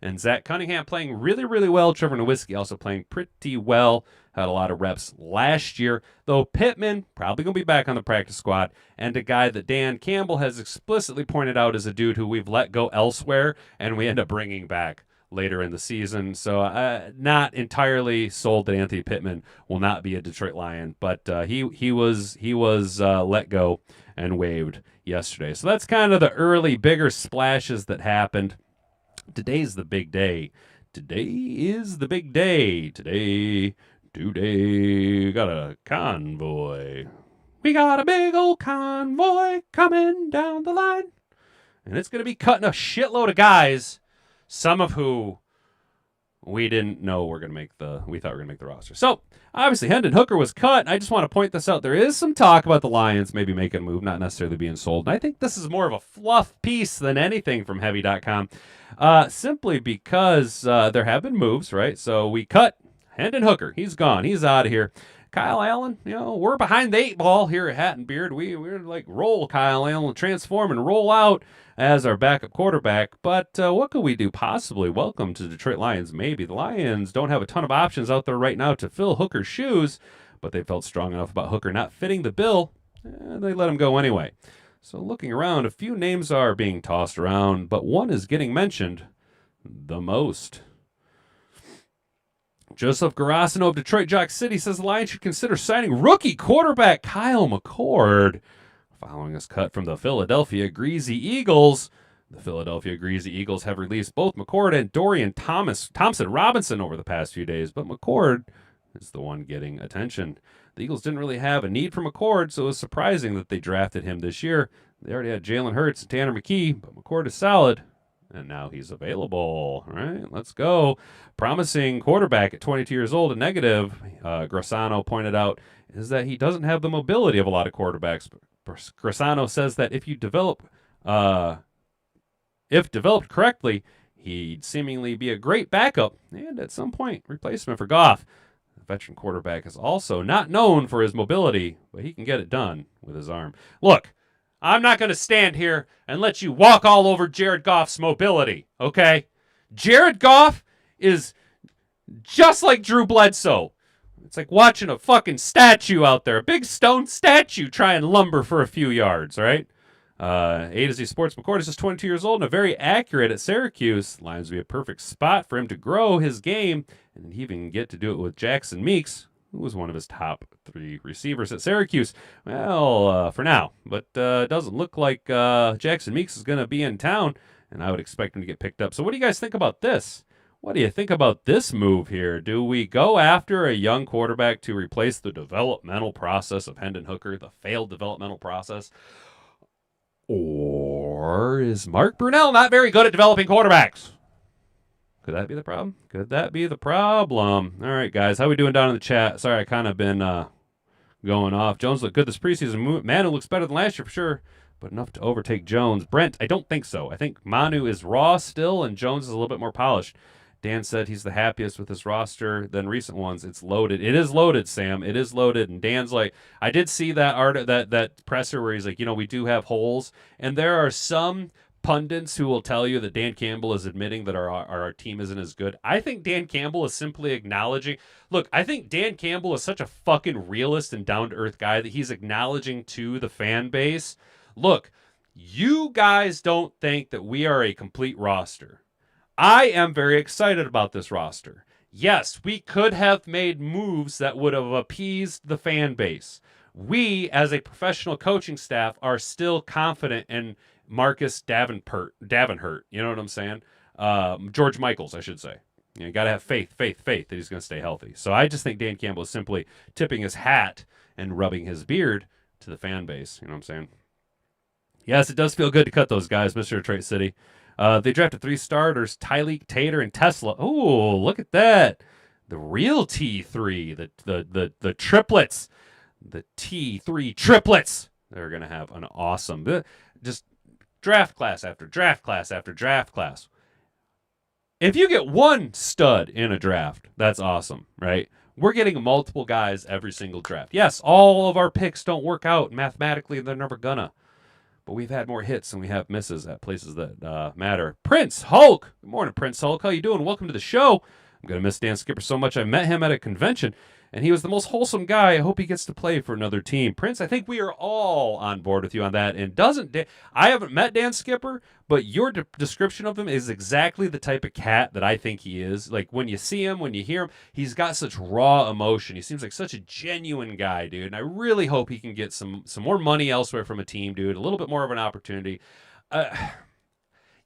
S1: And Zach Cunningham playing really, really well. Trevor Nowitzki also playing pretty well. Had a lot of reps last year. Though Pittman probably going to be back on the practice squad. And a guy that Dan Campbell has explicitly pointed out as a dude who we've let go elsewhere and we end up bringing back later in the season. So not entirely sold that Anthony Pittman will not be a Detroit Lion. But he was let go and waived yesterday. So that's kind of the early bigger splashes that happened. Today's the big day. Today got a convoy. We got a big old convoy coming down the line. And it's going to be cutting a shitload of guys, some of who we didn't know we thought were going to make the roster. So, obviously, Hendon Hooker was cut. I just want to point this out. There is some talk about the Lions maybe making a move, not necessarily being sold. And I think this is more of a fluff piece than anything from Heavy.com, simply because there have been moves, right? So, we cut Hendon Hooker. He's gone. He's out of here. Kyle Allen, we're behind the 8 ball here at Hat and Beard. We're like roll Kyle Allen, transform and roll out as our backup quarterback. But what could we do possibly? Welcome to Detroit Lions. Maybe the Lions don't have a ton of options out there right now to fill Hooker's shoes, but they felt strong enough about Hooker not fitting the bill, and they let him go anyway. So looking around, a few names are being tossed around, but one is getting mentioned the most. Joseph Garasino of Detroit Jock City says the Lions should consider signing rookie quarterback Kyle McCord following his cut from the Philadelphia Greasy Eagles. The Philadelphia Greasy Eagles have released both McCord and Dorian Thompson Robinson over the past few days, but McCord is the one getting attention. The Eagles didn't really have a need for McCord, so it was surprising that they drafted him this year. They already had Jalen Hurts and Tanner McKee, but McCord is solid. And now he's available. All right, let's go. Promising quarterback at 22 years old. A negative, Grassano pointed out, is that he doesn't have the mobility of a lot of quarterbacks. Grassano says that if developed correctly, he'd seemingly be a great backup and at some point replacement for Goff. The veteran quarterback is also not known for his mobility, but he can get it done with his arm. Look, I'm not going to stand here and let you walk all over Jared Goff's mobility, okay? Jared Goff is just like Drew Bledsoe. It's like watching a fucking statue out there, a big stone statue try and lumber for a few yards, right? A to Z Sports, McCord is just 22 years old and very accurate at Syracuse. Lions would be a perfect spot for him to grow his game, and he even get to do it with Jackson Meeks, who was one of his top 3 receivers at Syracuse. Well, for now. But it doesn't look like Jackson Meeks is going to be in town, and I would expect him to get picked up. So what do you guys think about this? What do you think about this move here? Do we go after a young quarterback to replace the developmental process of Hendon Hooker, the failed developmental process? Or is Mark Brunell not very good at developing quarterbacks? Could that be the problem? All right, guys. How we doing down in the chat? Sorry, I kind of been going off. Jones looked good this preseason. Manu looks better than last year for sure. but enough to overtake Jones. Brent, I don't think so. I think Manu is raw still, and Jones is a little bit more polished. Dan said he's the happiest with his roster than recent ones. It's loaded. It is loaded, Sam. It is loaded. And Dan's like, I did see that presser where he's like, we do have holes. And there are some pundits who will tell you that Dan Campbell is admitting that our team isn't as good. I think Dan Campbell is simply acknowledging. Look, I think Dan Campbell is such a fucking realist and down-to-earth guy that he's acknowledging to the fan base, look, you guys don't think that we are a complete roster. I am very excited about this roster. Yes, we could have made moves that would have appeased the fan base. We, as a professional coaching staff, are still confident in Marcus Davenport. You know what I'm saying? George Michaels, I should say. You got to have faith that he's going to stay healthy. So I just think Dan Campbell is simply tipping his hat and rubbing his beard to the fan base. You know what I'm saying? Yes, it does feel good to cut those guys, Mr. Detroit City. They drafted 3 starters, Tyleek, Tater, and Tesla. Oh, look at that. The real T3, the triplets. The T3 triplets. They're going to have an awesome, just draft class after draft class after draft class. If you get one stud in a draft, that's awesome, right? We're getting multiple guys every single draft. Yes, all of our picks don't work out. Mathematically, they're never gonna. But we've had more hits than we have misses at places that matter. Prince Hulk. Good morning, Prince Hulk. How you doing? Welcome to the show. I'm going to miss Dan Skipper so much. I met him at a convention, and he was the most wholesome guy. I hope he gets to play for another team. Prince, I think we are all on board with you on that. And I haven't met Dan Skipper, but your description of him is exactly the type of cat that I think he is. Like, when you see him, when you hear him, he's got such raw emotion. He seems like such a genuine guy, dude. And I really hope he can get some more money elsewhere from a team, dude. A little bit more of an opportunity.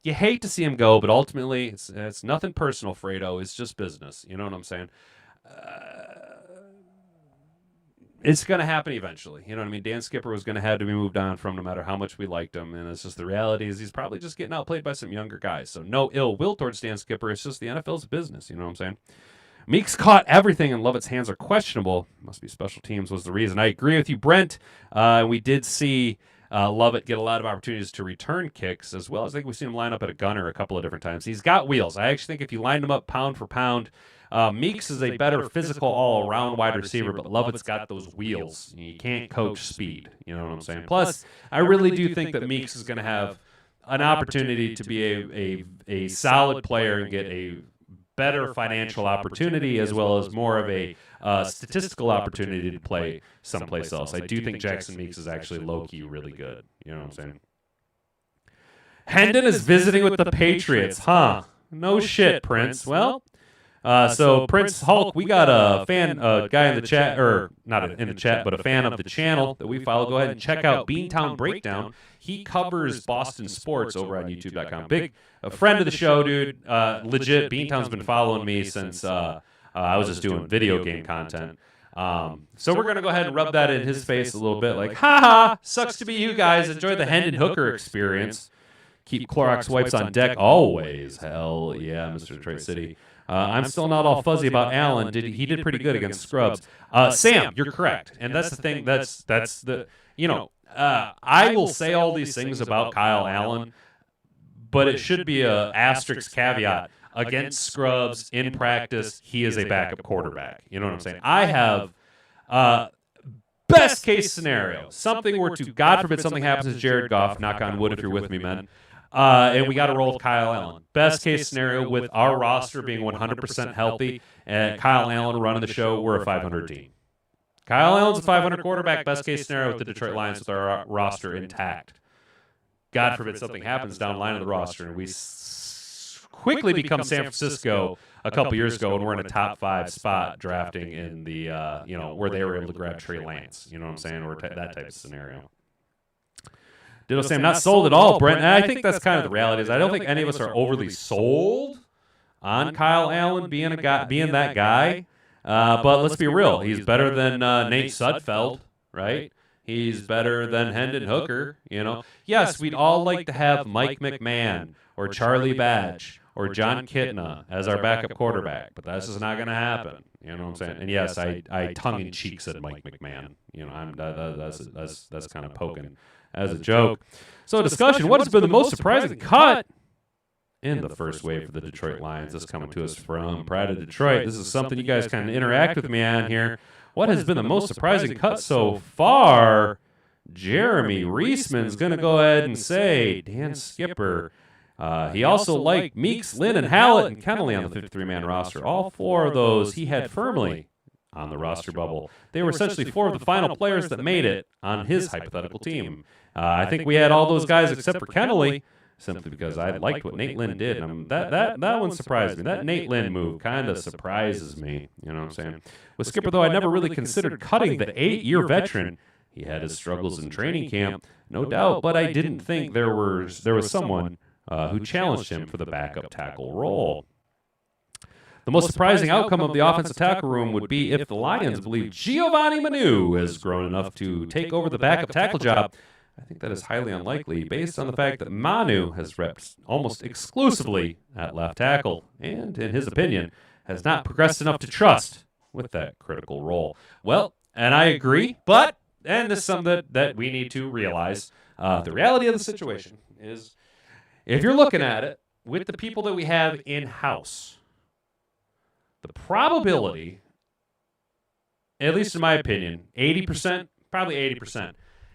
S1: You hate to see him go, but ultimately, it's nothing personal, Fredo. It's just business. You know what I'm saying? It's going to happen eventually. You know what I mean? Dan Skipper was going to have to be moved on from no matter how much we liked him. And it's just the reality is he's probably just getting outplayed by some younger guys. So no ill will towards Dan Skipper. It's just the NFL's business. You know what I'm saying? Meeks caught everything and Lovett's hands are questionable. Must be special teams was the reason. I agree with you, Brent. We did see Lovett get a lot of opportunities to return kicks, as well as I think we've seen him line up at a gunner a couple of different times. He's got wheels. I actually think if you lined him up pound for pound, Meeks is a better physical all-around wide receiver, but Lovett's got those wheels. You can't coach speed. You know what I'm saying? Plus, I really do think that Meeks is going to have an opportunity to be a solid player and get a better financial opportunity, as well as more of a statistical opportunity to play someplace else. I do think Jackson Meeks is actually low-key really good. You know what I'm saying? Hendon is visiting with the Patriots, huh? No shit, Prince. Well, so Prince Hulk, we got a guy in the chat, or not in the chat, but a fan of the channel that we follow. Go ahead and check out Beantown Breakdown. He covers Boston sports over on YouTube.com. Big a friend of the show, dude. Legit, Beantown's been following me since I was just doing video game content. So we're going to go ahead and rub that in his face a little bit. Like, haha, sucks to be you guys. Enjoy the Hendon Hooker experience. Keep Clorox wipes on deck always. Hell yeah, Mr. Detroit City. I'm still not all fuzzy about Allen. He did pretty good against Scrubs. Sam, you're correct. And that's the thing. That's the, I will say all these things about Kyle Allen, but it should be a asterisk caveat. Against Scrubs, in practice, he is a backup quarterback. You know what I'm saying? I have best case scenario. Something were to, God forbid something happens to Jared Goff, knock on wood if you're with me, man. And we got to roll with Kyle Allen. Best case scenario with our roster being 100% healthy and Kyle Allen running the show, we're a 500 team. Kyle Allen's a 500 quarterback. Best case scenario with the Detroit Lions with our roster intact. God forbid something happens down the line of the roster and we quickly become San Francisco a couple years ago and we're in a top 5 spot drafting in the, where they were able to grab Trey Lance. You know what I'm saying? Or that type of scenario. Ditto Sam, not sold at all, Brent. And I think that's kind of the reality. Is I don't think any of us are overly sold on Kyle Allen being that guy. But let's be real. He's better than Nate Sudfeld, right? He's better than Hendon Hooker. Yes, we'd all like to have Mike McMahon or Charlie Batch or John Kitna as our backup quarterback, but that's just not going to happen. You know what I'm saying? And yes, I tongue in cheek said Mike McMahon. That's kind of poking as a joke. So discussion, what has been the most surprising cut in the first wave for the Detroit Lions? This coming to us from Pride of Detroit. This is something you guys kind of interact with me on here. What has been the most surprising cut so far? Jeremy Reisman's going to go ahead and say Dan Skipper. He also liked Meeks, Lynn, and Hallett and Kennelly on the 53-man roster. All four of those he had firmly on the roster bubble. They were essentially four of the final players that made it on his hypothetical team. I think we had all those guys except for Kennelly, simply because I liked what Nate Lynn did. That one surprised me. That Nate Lynn move kind of surprises me. You know what I'm saying? With Skipper, though, I never really considered cutting the 8-year veteran. He had his struggles in training camp, no doubt, but I didn't think there was someone who challenged him for the backup tackle role. The most surprising outcome of the offensive tackle room would be if the Lions believe Giovanni Manu has grown enough to take over the backup tackle job. I think that is highly unlikely based on the fact that Manu has repped almost exclusively at left tackle and, in his opinion, has not progressed enough to trust with that critical role. Well, and I agree, but, and this is something that we need to realize, the reality of the situation is if you're looking at it with the people that we have in-house, the probability, at least in my opinion, 80%, probably 80%,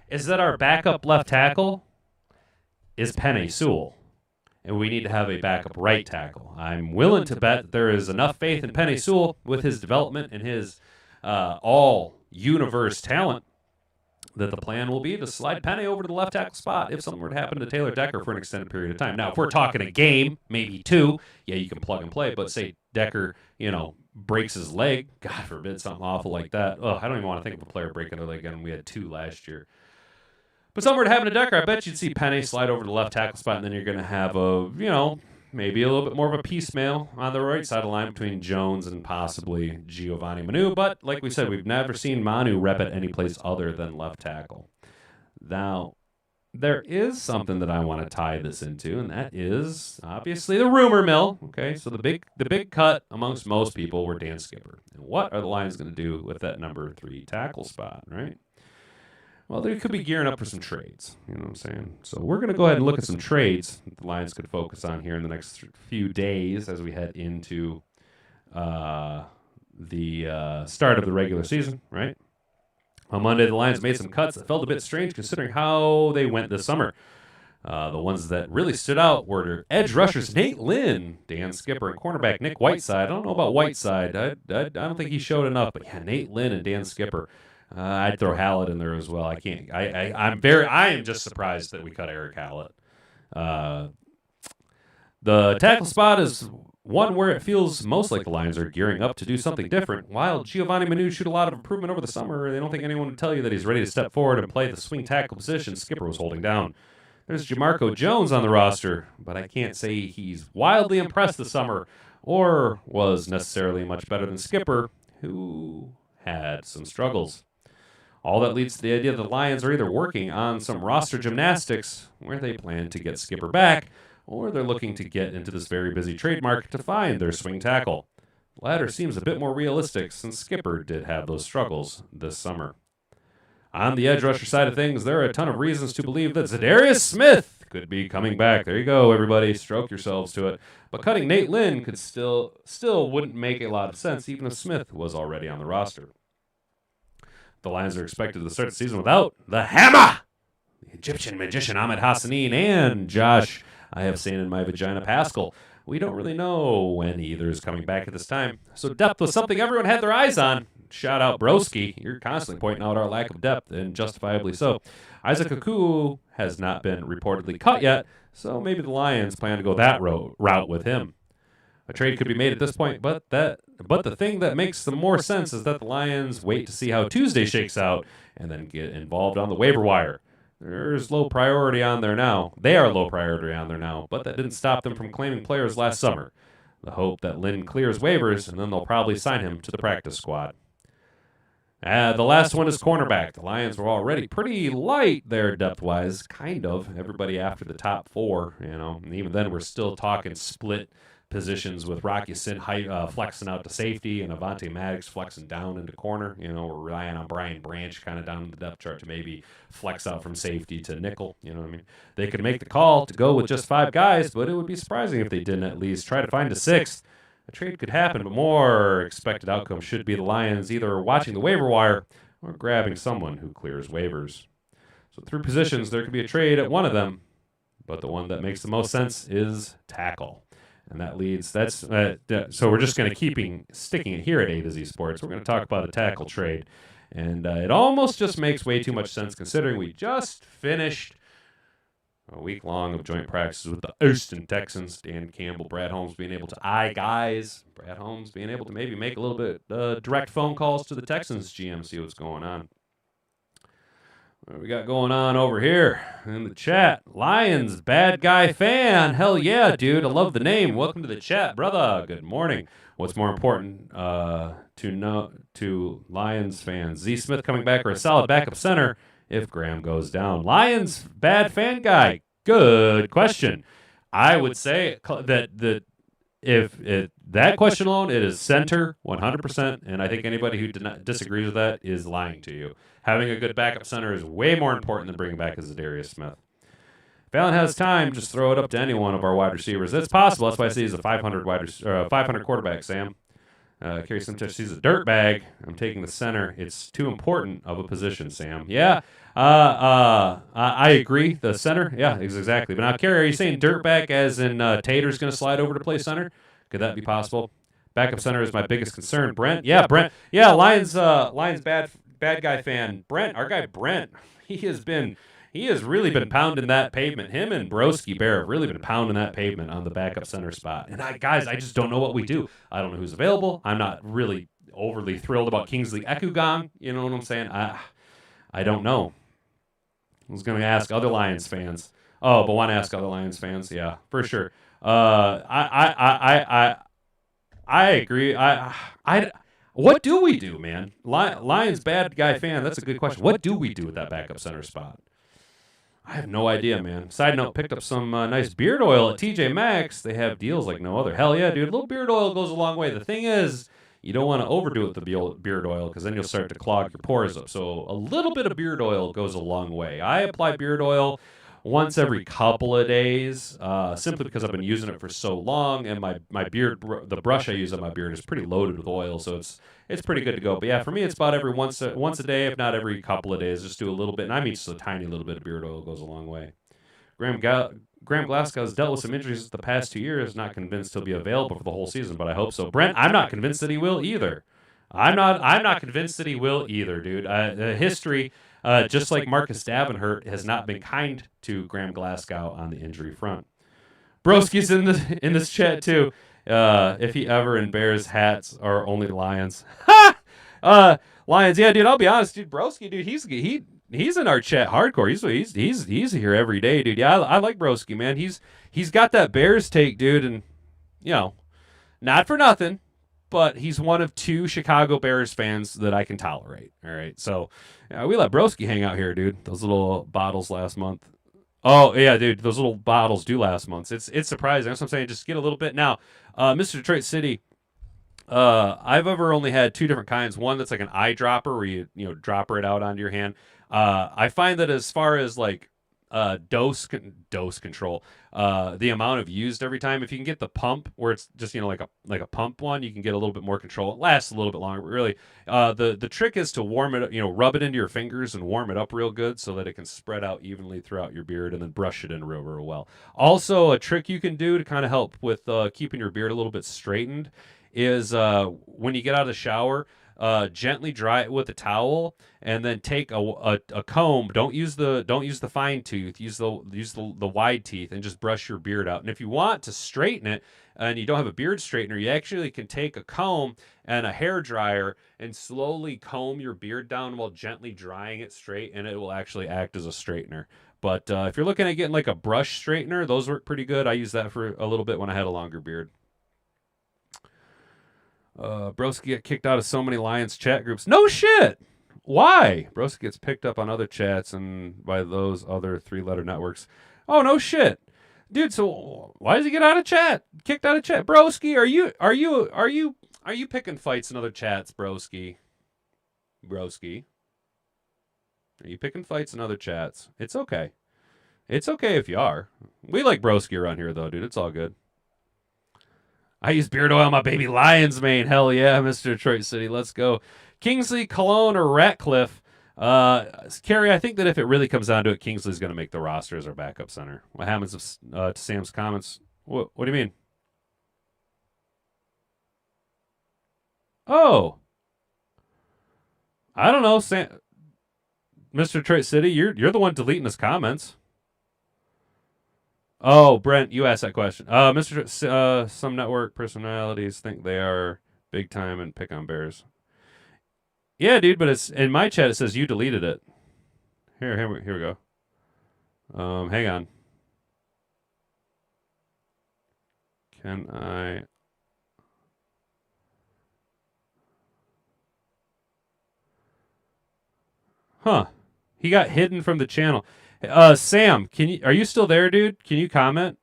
S1: is that our backup left tackle is Penei Sewell, and we need to have a backup right tackle. I'm willing to bet that there is enough faith in Penei Sewell with his development and his all-universe talent that the plan will be to slide Penei over to the left tackle spot if something were to happen to Taylor Decker for an extended period of time. Now, if we're talking a game, maybe two, yeah, you can plug and play, but say Decker, breaks his leg, God forbid something awful like that. I don't even want to think of a player breaking their leg again. We had 2 last year. But somewhere to happen to Decker, I bet you'd see Penei slide over to the left tackle spot, and then you're going to have maybe a little bit more of a piecemeal on the right side of the line between Jones and possibly Giovanni Manu. But like we said, we've never seen Manu rep at any place other than left tackle. Now, there is something that I want to tie this into, and that is obviously the rumor mill. Okay, so the big cut amongst most people were Dan Skipper. And what are the Lions going to do with that number 3 tackle spot, right? Well, they could be gearing up for some trades. You know what I'm saying? So we're going to go ahead and look at some trades that the Lions could focus on here in the next few days as we head into the start of the regular season, right? On Monday, the Lions made some cuts that felt a bit strange considering how they went this summer. The ones that really stood out were edge rushers Nate Lynn, Dan Skipper, and cornerback Nick Whiteside. I don't know about Whiteside. I don't think he showed enough, but yeah, Nate Lynn and Dan Skipper. I'd throw Hallett in there as well. I can't. I am just surprised that we cut Eric Hallett. The tackle spot is one where it feels most like the Lions are gearing up to do something different. While Giovanni Manu showed a lot of improvement over the summer, they don't think anyone would tell you that he's ready to step forward and play the swing tackle position Skipper was holding down. There's Jamarco Jones on the roster, but I can't say he's wildly impressed this summer or was necessarily much better than Skipper, who had some struggles. All that leads to the idea that the Lions are either working on some roster gymnastics where they plan to get Skipper back, or they're looking to get into this very busy trade market to find their swing tackle. The latter seems a bit more realistic since Skipper did have those struggles this summer. On the edge rusher side of things, there are a ton of reasons to believe that Zadarius Smith could be coming back. There you go, everybody. Stroke yourselves to it. But cutting Nate Lynn could still wouldn't make a lot of sense, even if Smith was already on the roster. The Lions are expected to start the season without the hammer, the Egyptian magician Ahmed Hassanin, and Josh, I have seen in my vagina, Pascal. We don't really know when either is coming back at this time. So depth was something everyone had their eyes on. Shout out Broski. You're constantly pointing out our lack of depth, and justifiably so. Isaac Akuo has not been reportedly cut yet, so maybe the Lions plan to go that route with him. A trade could be made at this point, but the thing that makes the more sense is that the Lions wait to see how Tuesday shakes out and then get involved on the waiver wire. There's low priority on there now. They are low priority on there now, but that didn't stop them from claiming players last summer. The hope that Lynn clears waivers, and then they'll probably sign him to the practice squad. The last one is cornerback. The Lions were already pretty light there depth-wise, kind of. Everybody after the top 4, and even then we're still talking split positions with Rocky Sin flexing out to safety and Avonte Maddox flexing down into corner. You know, we're relying on Brian Branch kind of down the depth chart to maybe flex out from safety to nickel. You know what I mean? They could make the call to go with just 5 guys, but it would be surprising if they didn't at least try to find a 6th. A trade could happen, but more expected outcome should be the Lions either watching the waiver wire or grabbing someone who clears waivers. So through positions, there could be a trade at one of them, but the one that makes the most sense is tackle. And that leads, so we're just going to sticking it here at A to Z Sports. We're going to talk about a tackle trade. And it almost just makes way too much sense considering we just finished a week long of joint practices with the Houston Texans. Dan Campbell, Brad Holmes being able to eye guys. Brad Holmes being able to maybe make a little bit direct phone calls to the Texans GM, see what's going on. What we got going on over here in the chat? Lions bad guy fan. Hell yeah, dude. I love the name. Welcome to the chat, brother. Good morning. What's more important to Lions fans? Z Smith coming back or a solid backup center if Graham goes down? Lions bad fan guy. Good question. I would say that that question alone, it is center 100%, and I think anybody who disagrees with that is lying to you. Having a good backup center is way more important than bringing back a Zadarius Smith. If Allen has time, just throw it up to any one of our wide receivers. It's possible. That's why I say he's a 500 quarterback, Sam. Kerry Simtich, he's a dirtbag. I'm taking the center. It's too important of a position, Sam. Yeah, I agree. The center, yeah, exactly. But now, Kerry, are you saying dirtbag as in Tater's going to slide over to play center? Could that be possible? Backup center is my biggest concern. Brent, yeah, Brent, yeah, Lions bad guy fan. Brent, our guy Brent, he has really been pounding that pavement. Him and Broski Bear have really been pounding that pavement on the backup center spot. And I just don't know what we do. I don't know who's available. I'm not really overly thrilled about Kingsley Ekugong. You know what I'm saying? I don't know. I was going to ask other Lions fans. Oh, but want to ask other Lions fans? Yeah, for sure. I agree. What do we do, man? Lions bad guy fan. That's a good question. What do we do with that backup center spot? I have no idea, man. Side note, picked up some nice beard oil at TJ Maxx. They have deals like no other. Hell yeah, dude. A little beard oil goes a long way. The thing is, you don't want to overdo it with the beard oil because then you'll start to clog your pores up. So a little bit of beard oil goes a long way. I apply beard oil once every couple of days, simply because I've been using it for so long, and my beard, the brush I use on my beard is pretty loaded with oil, so it's pretty good to go. But yeah, for me, it's about every once a day, if not every couple of days. Just do a little bit, and I mean just a tiny little bit of beard oil goes a long way. Graham Glasgow has dealt with some injuries the past 2 years. Not convinced he'll be available for the whole season, but I hope so. Brent, I'm not convinced that he will either. I'm not convinced that he will either, dude. History. Just like Marcus Davenport has not been kind to Graham Glasgow on the injury front. Broski's in this chat too. If he ever in Bears hats or only Lions. Lions, yeah, dude. I'll be honest, dude. Broski, dude. He's in our chat hardcore. He's here every day, dude. Yeah, I like Broski, man. He's got that Bears take, dude, and you know, not for nothing. But he's one of 2 Chicago Bears fans that I can tolerate. All right, so we let Broski hang out here, dude. Those little bottles last month. Oh yeah, dude, those little bottles do last month. It's surprising. That's what I'm saying. Just get a little bit now, Mr. Detroit City. I've ever only had 2 different kinds. One that's like an eyedropper where you dropper it out onto your hand. I find that as far as like dose control, the amount of used every time, if you can get the pump where it's just like a pump one, you can get a little bit more control. It lasts a little bit longer, but really the trick is to warm it up, rub it into your fingers and warm it up real good so that it can spread out evenly throughout your beard, and then brush it in real well. Also, a trick you can do to kind of help with keeping your beard a little bit straightened is when you get out of the shower, gently dry it with a towel, and then take a comb. Don't use the fine tooth. Use the wide teeth, and just brush your beard out. And if you want to straighten it, and you don't have a beard straightener, you actually can take a comb and a hair dryer and slowly comb your beard down while gently drying it straight, and it will actually act as a straightener. But if you're looking at getting like a brush straightener, those work pretty good. I used that for a little bit when I had a longer beard. Broski get kicked out of so many Lions chat groups. No shit. Why? Broski gets picked up on other chats and by those other 3-letter networks. Oh, no shit. Dude, so why does he get out of chat? Kicked out of chat. Broski, are you picking fights in other chats, Broski? Broski. Are you picking fights in other chats? It's okay. It's okay if you are. We like Broski around here, though, dude. It's all good. I use beard oil on my baby lion's mane. Hell yeah, Mr. Detroit City. Let's go. Kingsley, Cologne, or Ratcliffe. Kerry, I think that if it really comes down to it, Kingsley's going to make the roster as our backup center. What happens if, to Sam's comments? What do you mean? Oh. I don't know, Sam. Mr. Detroit City, you're the one deleting his comments. Oh, Brent, you asked that question. Some network personalities think they are big time and pick on Bears. Yeah, dude, but it's in my chat. It says you deleted it. Here we go. Hang on. Can I? Huh? He got hidden from the channel. Sam, are you still there, dude? Can you comment?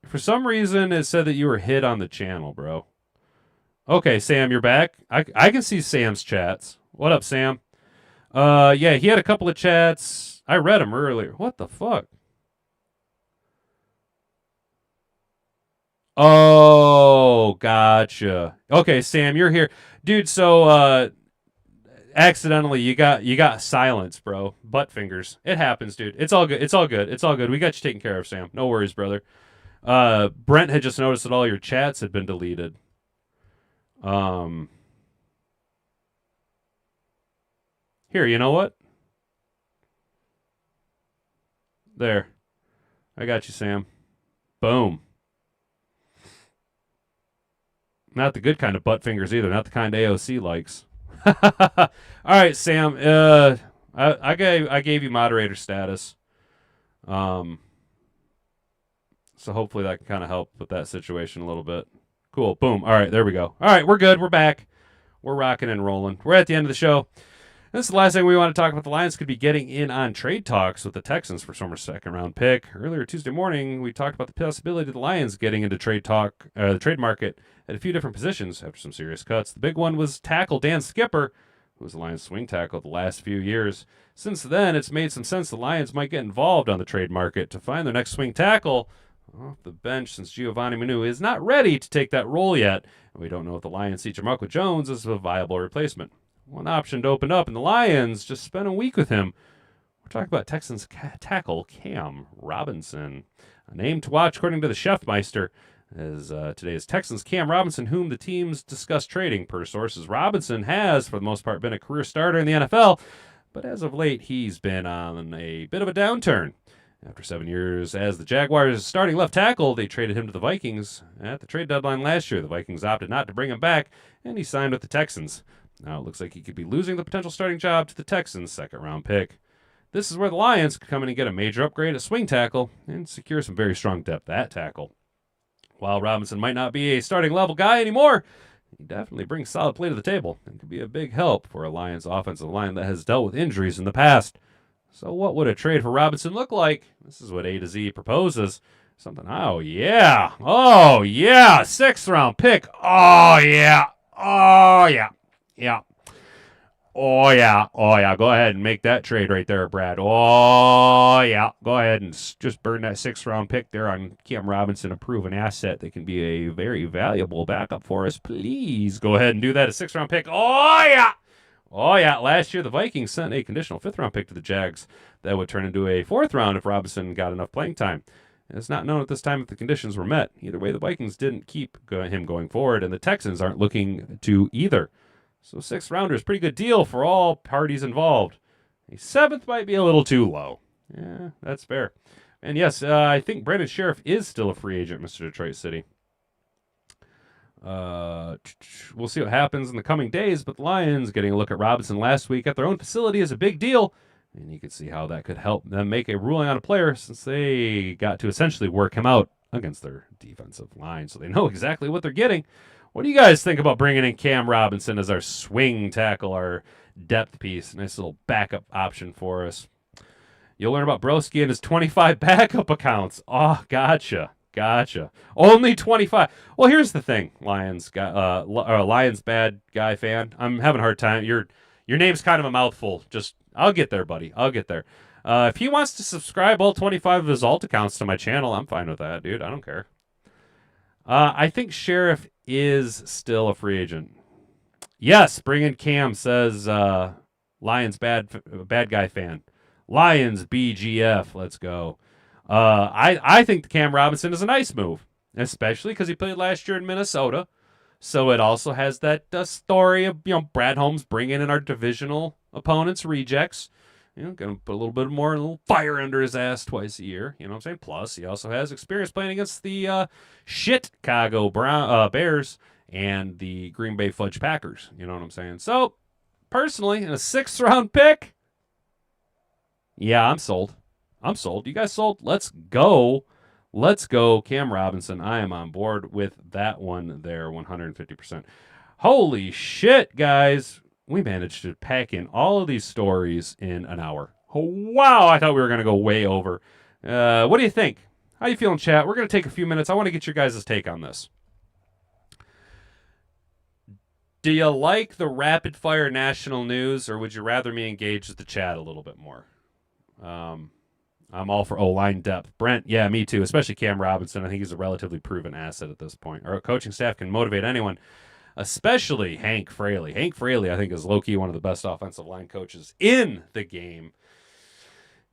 S1: For some reason, it said that you were hid on the channel, bro. Okay, Sam, you're back. I can see Sam's chats. What up, Sam? Yeah, he had a couple of chats. I read them earlier. What the fuck? Oh, gotcha. Okay, Sam, you're here, dude. So, accidentally, you got silence, bro. Butt fingers. It happens, dude. It's all good. It's all good. It's all good. We got you taken care of, Sam. No worries, brother. Brent had just noticed that all your chats had been deleted. Here, you know what? There. I got you, Sam. Boom. Not the good kind of butt fingers either. Not the kind AOC likes. All right, Sam. I gave you moderator status. So hopefully that can kind of help with that situation a little bit. Cool. Boom. All right, there we go. All right, we're good. We're back. We're rocking and rolling. We're at the end of the show. This is the last thing we want to talk about. The Lions could be getting in on trade talks with the Texans for Sommer's second-round pick. Earlier Tuesday morning, we talked about the possibility of the Lions getting into the trade market at a few different positions after some serious cuts. The big one was tackle Dan Skipper, who was the Lions' swing tackle the last few years. Since then, it's made some sense the Lions might get involved on the trade market to find their next swing tackle off the bench, since Giovanni Manu is not ready to take that role yet. And we don't know if the Lions see Jamarco Jones as a viable replacement. One option to open up, and the Lions just spent a week with him. We're talking about Texans tackle Cam Robinson. A name to watch, according to the Chefmeister, as today's Texans Cam Robinson, whom the teams discussed trading. Per sources, Robinson has, for the most part, been a career starter in the NFL, but as of late, he's been on a bit of a downturn. After 7 years as the Jaguars' starting left tackle, they traded him to the Vikings. At the trade deadline last year, the Vikings opted not to bring him back, and he signed with the Texans. Now it looks like he could be losing the potential starting job to the Texans' second-round pick. This is where the Lions could come in and get a major upgrade at swing tackle and secure some very strong depth at tackle. While Robinson might not be a starting-level guy anymore, he definitely brings solid play to the table and could be a big help for a Lions offensive line that has dealt with injuries in the past. So what would a trade for Robinson look like? This is what A to Z proposes. Something, oh yeah, 6th-round pick. Oh yeah. Yeah. Oh, yeah. Go ahead and make that trade right there, Brad. Oh, yeah. Go ahead and just burn that 6th-round pick there on Cam Robinson, a proven asset that can be a very valuable backup for us. Please go ahead and do that, a 6th-round pick. Oh, yeah. Last year, the Vikings sent a conditional 5th-round pick to the Jags that would turn into a 4th round if Robinson got enough playing time. It's not known at this time if the conditions were met. Either way, the Vikings didn't keep him going forward, and the Texans aren't looking to either. So 6th rounder is a pretty good deal for all parties involved. A 7th might be a little too low. Yeah, that's fair. And yes, I think Brandon Sheriff is still a free agent, Mr. Detroit City. We'll see what happens in the coming days, but the Lions getting a look at Robinson last week at their own facility is a big deal. And you can see how that could help them make a ruling on a player, since they got to essentially work him out against their defensive line. So they know exactly what they're getting. What do you guys think about bringing in Cam Robinson as our swing tackle, our depth piece. Nice little backup option for us. You'll learn about Broski and his 25 backup accounts. Oh, gotcha. Only 25. Well, here's the thing, Lions bad guy fan. I'm having a hard time. Your name's kind of a mouthful. I'll get there, buddy. I'll get there. If he wants to subscribe all 25 of his alt accounts to my channel, I'm fine with that, dude. I don't care. I think Sheriff is still a free agent. Yes, bring in Cam, says Lions bad guy fan. Lions BGF, let's go. I think the Cam Robinson is a nice move, especially because he played last year in Minnesota. So it also has that story of Brad Holmes bringing in our divisional opponents' rejects. Going to put a little fire under his ass twice a year. You know what I'm saying? Plus, he also has experience playing against the Chicago Bears and the Green Bay Fudge Packers. You know what I'm saying? So, personally, in a 6th round pick, yeah, I'm sold. You guys sold? Let's go. Cam Robinson. I am on board with that one there, 150%. Holy shit, guys. We managed to pack in all of these stories in an hour. Oh, wow, I thought we were going to go way over. What do you think? How you feeling, chat? We're going to take a few minutes. I want to get your guys' take on this. Do you like the rapid-fire national news, or would you rather me engage with the chat a little bit more? I'm all for O-line depth. Brent, yeah, me too, especially Cam Robinson. I think he's a relatively proven asset at this point. Our coaching staff can motivate anyone, especially Hank Fraley. Hank Fraley, I think, is low-key one of the best offensive line coaches in the game.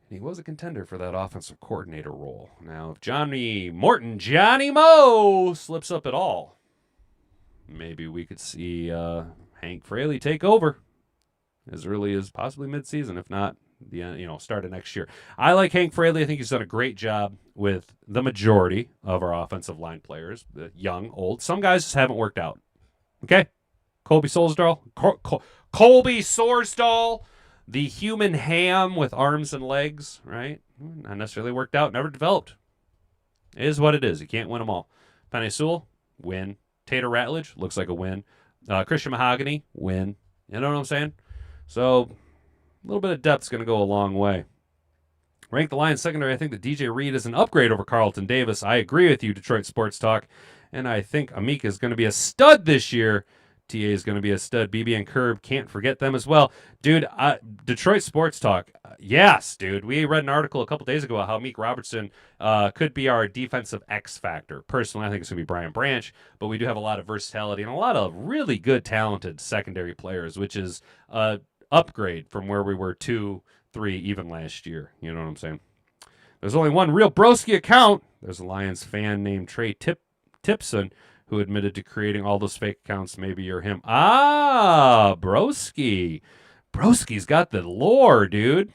S1: He was a contender for that offensive coordinator role. Now, if Johnny Mo, slips up at all, maybe we could see Hank Fraley take over as early as possibly midseason, if not the start of next year. I like Hank Fraley. I think he's done a great job with the majority of our offensive line players, young, old. Some guys just haven't worked out. Okay, Colby Sorsdahl, the human ham with arms and legs, right? Not necessarily worked out, never developed. It is what it is. You can't win them all. Penei Sewell, win. Tater Ratledge, looks like a win. Christian Mahogany, win. You know what I'm saying? So a little bit of depth is going to go a long way. Rank the Lions secondary. I think that DJ Reed is an upgrade over Carlton Davis. I agree with you, Detroit Sports Talk. And I think Amika is going to be a stud this year. TA is going to be a stud. BB and Curb, can't forget them as well. Dude, Detroit Sports Talk. Yes, dude. We read an article a couple days ago about how Meek Robertson could be our defensive X factor. Personally, I think it's going to be Brian Branch, but we do have a lot of versatility and a lot of really good, talented secondary players, which is an upgrade from where we were 2-3 even last year. You know what I'm saying? There's only one real Broski account. There's a Lions fan named Trey Tipson, who admitted to creating all those fake accounts. Maybe you're him. Broski. Broski's got the lore, dude.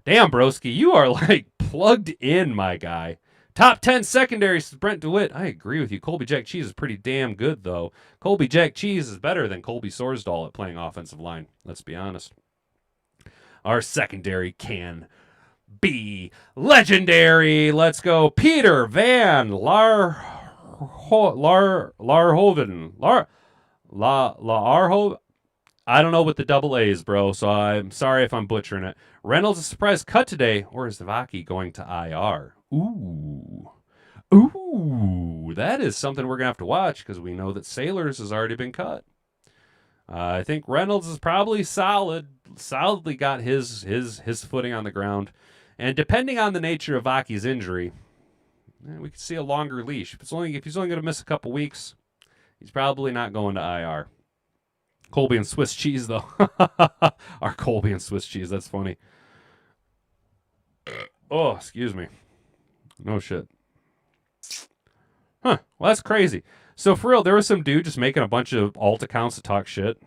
S1: Damn, Broski, you are like plugged in, my guy. Top 10 secondary, says Brent DeWitt. I agree with you. Colby Jack Cheese is pretty damn good, though. Colby Jack Cheese is better than Colby Sorsdahl at playing offensive line. Let's be honest. Our secondary can be legendary. Let's go. Peter Van Larhoven. I don't know what the double A is, bro, so I'm sorry if I'm butchering it. Reynolds a surprise cut today, or is Zavaki going to IR? Ooh, that is something we're going to have to watch because we know that Sailors has already been cut. I think Reynolds is probably solidly got his footing on the ground. And depending on the nature of Vaki's injury, we could see a longer leash. If he's only going to miss a couple weeks, he's probably not going to IR. Colby and Swiss cheese, though. Our Colby and Swiss cheese. That's funny. Oh, excuse me. No shit. Huh. Well, that's crazy. So, for real, there was some dude just making a bunch of alt accounts to talk shit.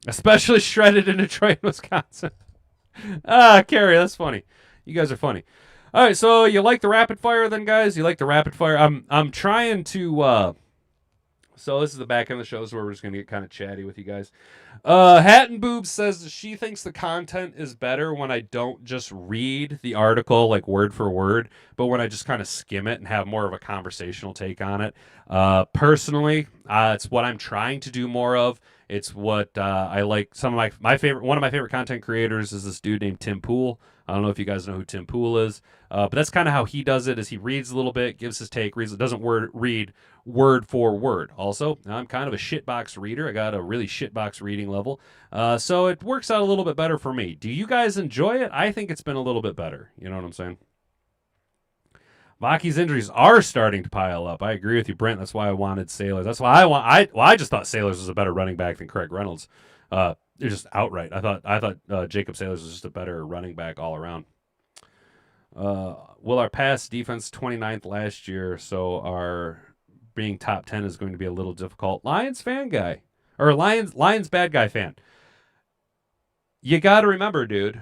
S1: Especially shredded in Detroit, Wisconsin. Carrie, that's funny. You guys are funny. All right, so you like the rapid fire then, guys? You like the rapid fire? I'm trying to... So this is the back end of the show, so we're just going to get kind of chatty with you guys. Hat and Boobs says that she thinks the content is better when I don't just read the article like word for word, but when I just kind of skim it and have more of a conversational take on it. Personally, it's what I'm trying to do more of. It's what I like. Some of my favorite, one of my favorite content creators is this dude named Tim Pool. I don't know if you guys know who Tim Pool is, but that's kind of how he does it. Is he reads a little bit, gives his take, reads it, doesn't read word for word. Also, I'm kind of a shitbox reader. I got a really shitbox reading level, so it works out a little bit better for me. Do you guys enjoy it? I think it's been a little bit better. You know what I'm saying? Vaki's injuries are starting to pile up. I agree with you, Brent. That's why I wanted Sailors. That's why I just thought Sailors was a better running back than Craig Reynolds. They're just outright. I thought Jacob Sailors was just a better running back all around. Will our pass defense 29th last year, so our being top 10 is going to be a little difficult. Lions fan guy or Lions bad guy fan. You got to remember, dude.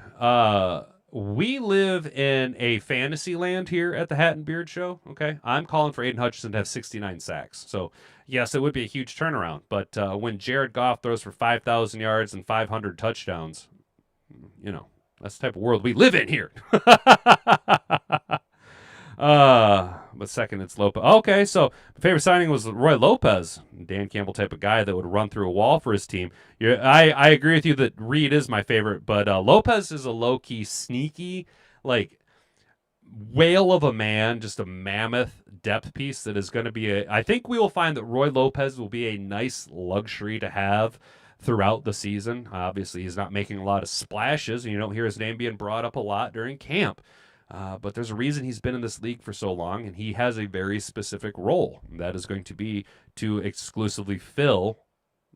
S1: We live in a fantasy land here at the Hat and Beard Show, okay? I'm calling for Aiden Hutchinson to have 69 sacks. So, yes, it would be a huge turnaround. But when Jared Goff throws for 5,000 yards and 500 touchdowns, you know, that's the type of world we live in here. But second, it's Lopez. Okay, so my favorite signing was Roy Lopez, Dan Campbell type of guy that would run through a wall for his team. I agree with you that Reed is my favorite, but Lopez is a low-key, sneaky, like, whale of a man, just a mammoth depth piece that is going to be I think we will find that Roy Lopez will be a nice luxury to have throughout the season. Obviously, he's not making a lot of splashes, and you don't hear his name being brought up a lot during camp. But there's a reason he's been in this league for so long, and he has a very specific role. That is going to be to exclusively fill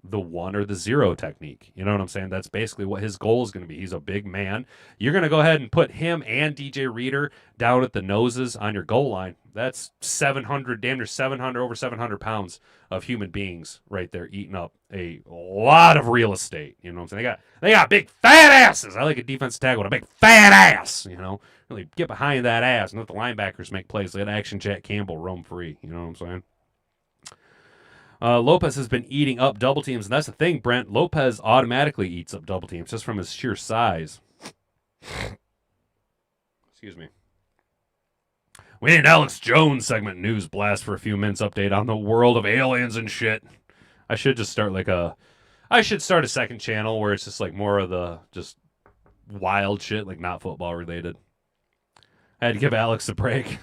S1: the 1 or the 0 technique. You know what I'm saying? That's basically what his goal is going to be. He's a big man. You're going to go ahead and put him and DJ Reader down at the noses on your goal line. That's 700, damn near 700, over 700 pounds of human beings right there eating up a lot of real estate. You know what I'm saying? They got big fat asses. I like a defensive tackle with a big fat ass, you know? Really get behind that ass and let the linebackers make plays. Let Action Jack Campbell roam free. You know what I'm saying? Lopez has been eating up double teams, and that's the thing, Brent. Lopez automatically eats up double teams just from his sheer size. Excuse me. We need an Alex Jones segment news blast for a few minutes update on the world of aliens and shit. I should just start I should start a second channel where it's just like more of the just wild shit, like not football related. I had to give Alex a break.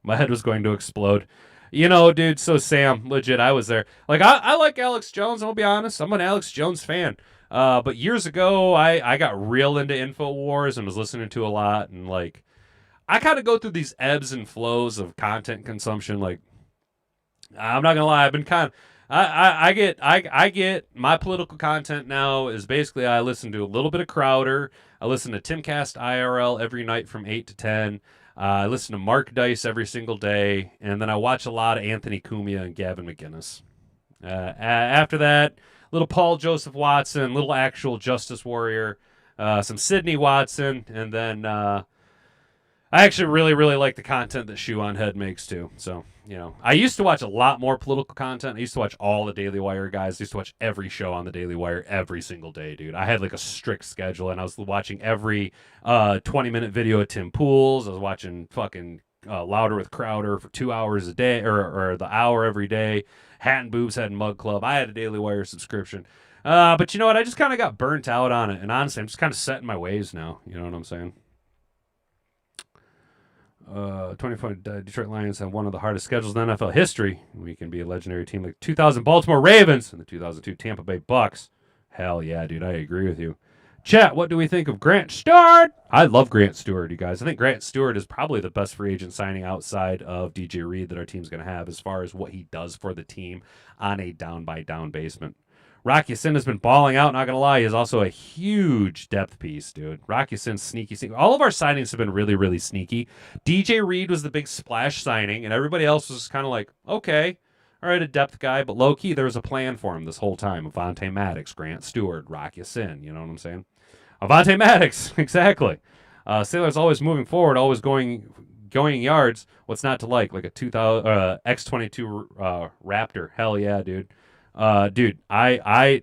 S1: My head was going to explode. You know, dude, so Sam, legit, I was there. Like, I like Alex Jones, I'll be honest. I'm an Alex Jones fan. But years ago, I got real into InfoWars and was listening to a lot. And, like, I kind of go through these ebbs and flows of content consumption. Like, I'm not going to lie, I've been kind of... I get my political content now is basically I listen to a little bit of Crowder. I listen to Timcast IRL every night from 8 to 10. I listen to Mark Dice every single day, and then I watch a lot of Anthony Cumia and Gavin McInnes. After that, little Paul Joseph Watson, little actual Justice Warrior, some Sidney Watson, and then I actually really, really like the content that Shoe on Head makes too. So, you know, I used to watch a lot more political content. I used to watch all the Daily Wire guys. I used to watch every show on the Daily Wire every single day, dude. I had like a strict schedule, and I was watching every 20-minute video of Tim Pools. I was watching fucking Louder with Crowder for 2 hours a day, or the hour every day. Hat and Boobs had Mug Club. I had a Daily Wire subscription. But you know what? I just kind of got burnt out on it. And honestly, I'm just kind of set in my ways now. You know what I'm saying? 25 Detroit Lions have one of the hardest schedules in NFL history. We can be a legendary team like 2000 Baltimore Ravens and the 2002 Tampa Bay Bucks. Hell yeah, dude. I agree with you. Chat, what do we think of Grant Stewart? I love Grant Stewart, you guys. I think Grant Stewart is probably the best free agent signing outside of DJ Reed that our team's going to have as far as what he does for the team on a down-by-down basement. Rocky Sin has been balling out, not going to lie. He is also a huge depth piece, dude. Rocky Sin's sneaky. All of our signings have been really, really sneaky. DJ Reed was the big splash signing, and everybody else was kind of like, okay, all right, a depth guy, but low-key, there was a plan for him this whole time. Avonte Maddox, Grant Stewart, Rocky Sin, you know what I'm saying? Avonte Maddox, exactly. Sailor's always moving forward, always going yards. What's not to like a 2000 X-22 Raptor? Hell yeah, dude. Dude, I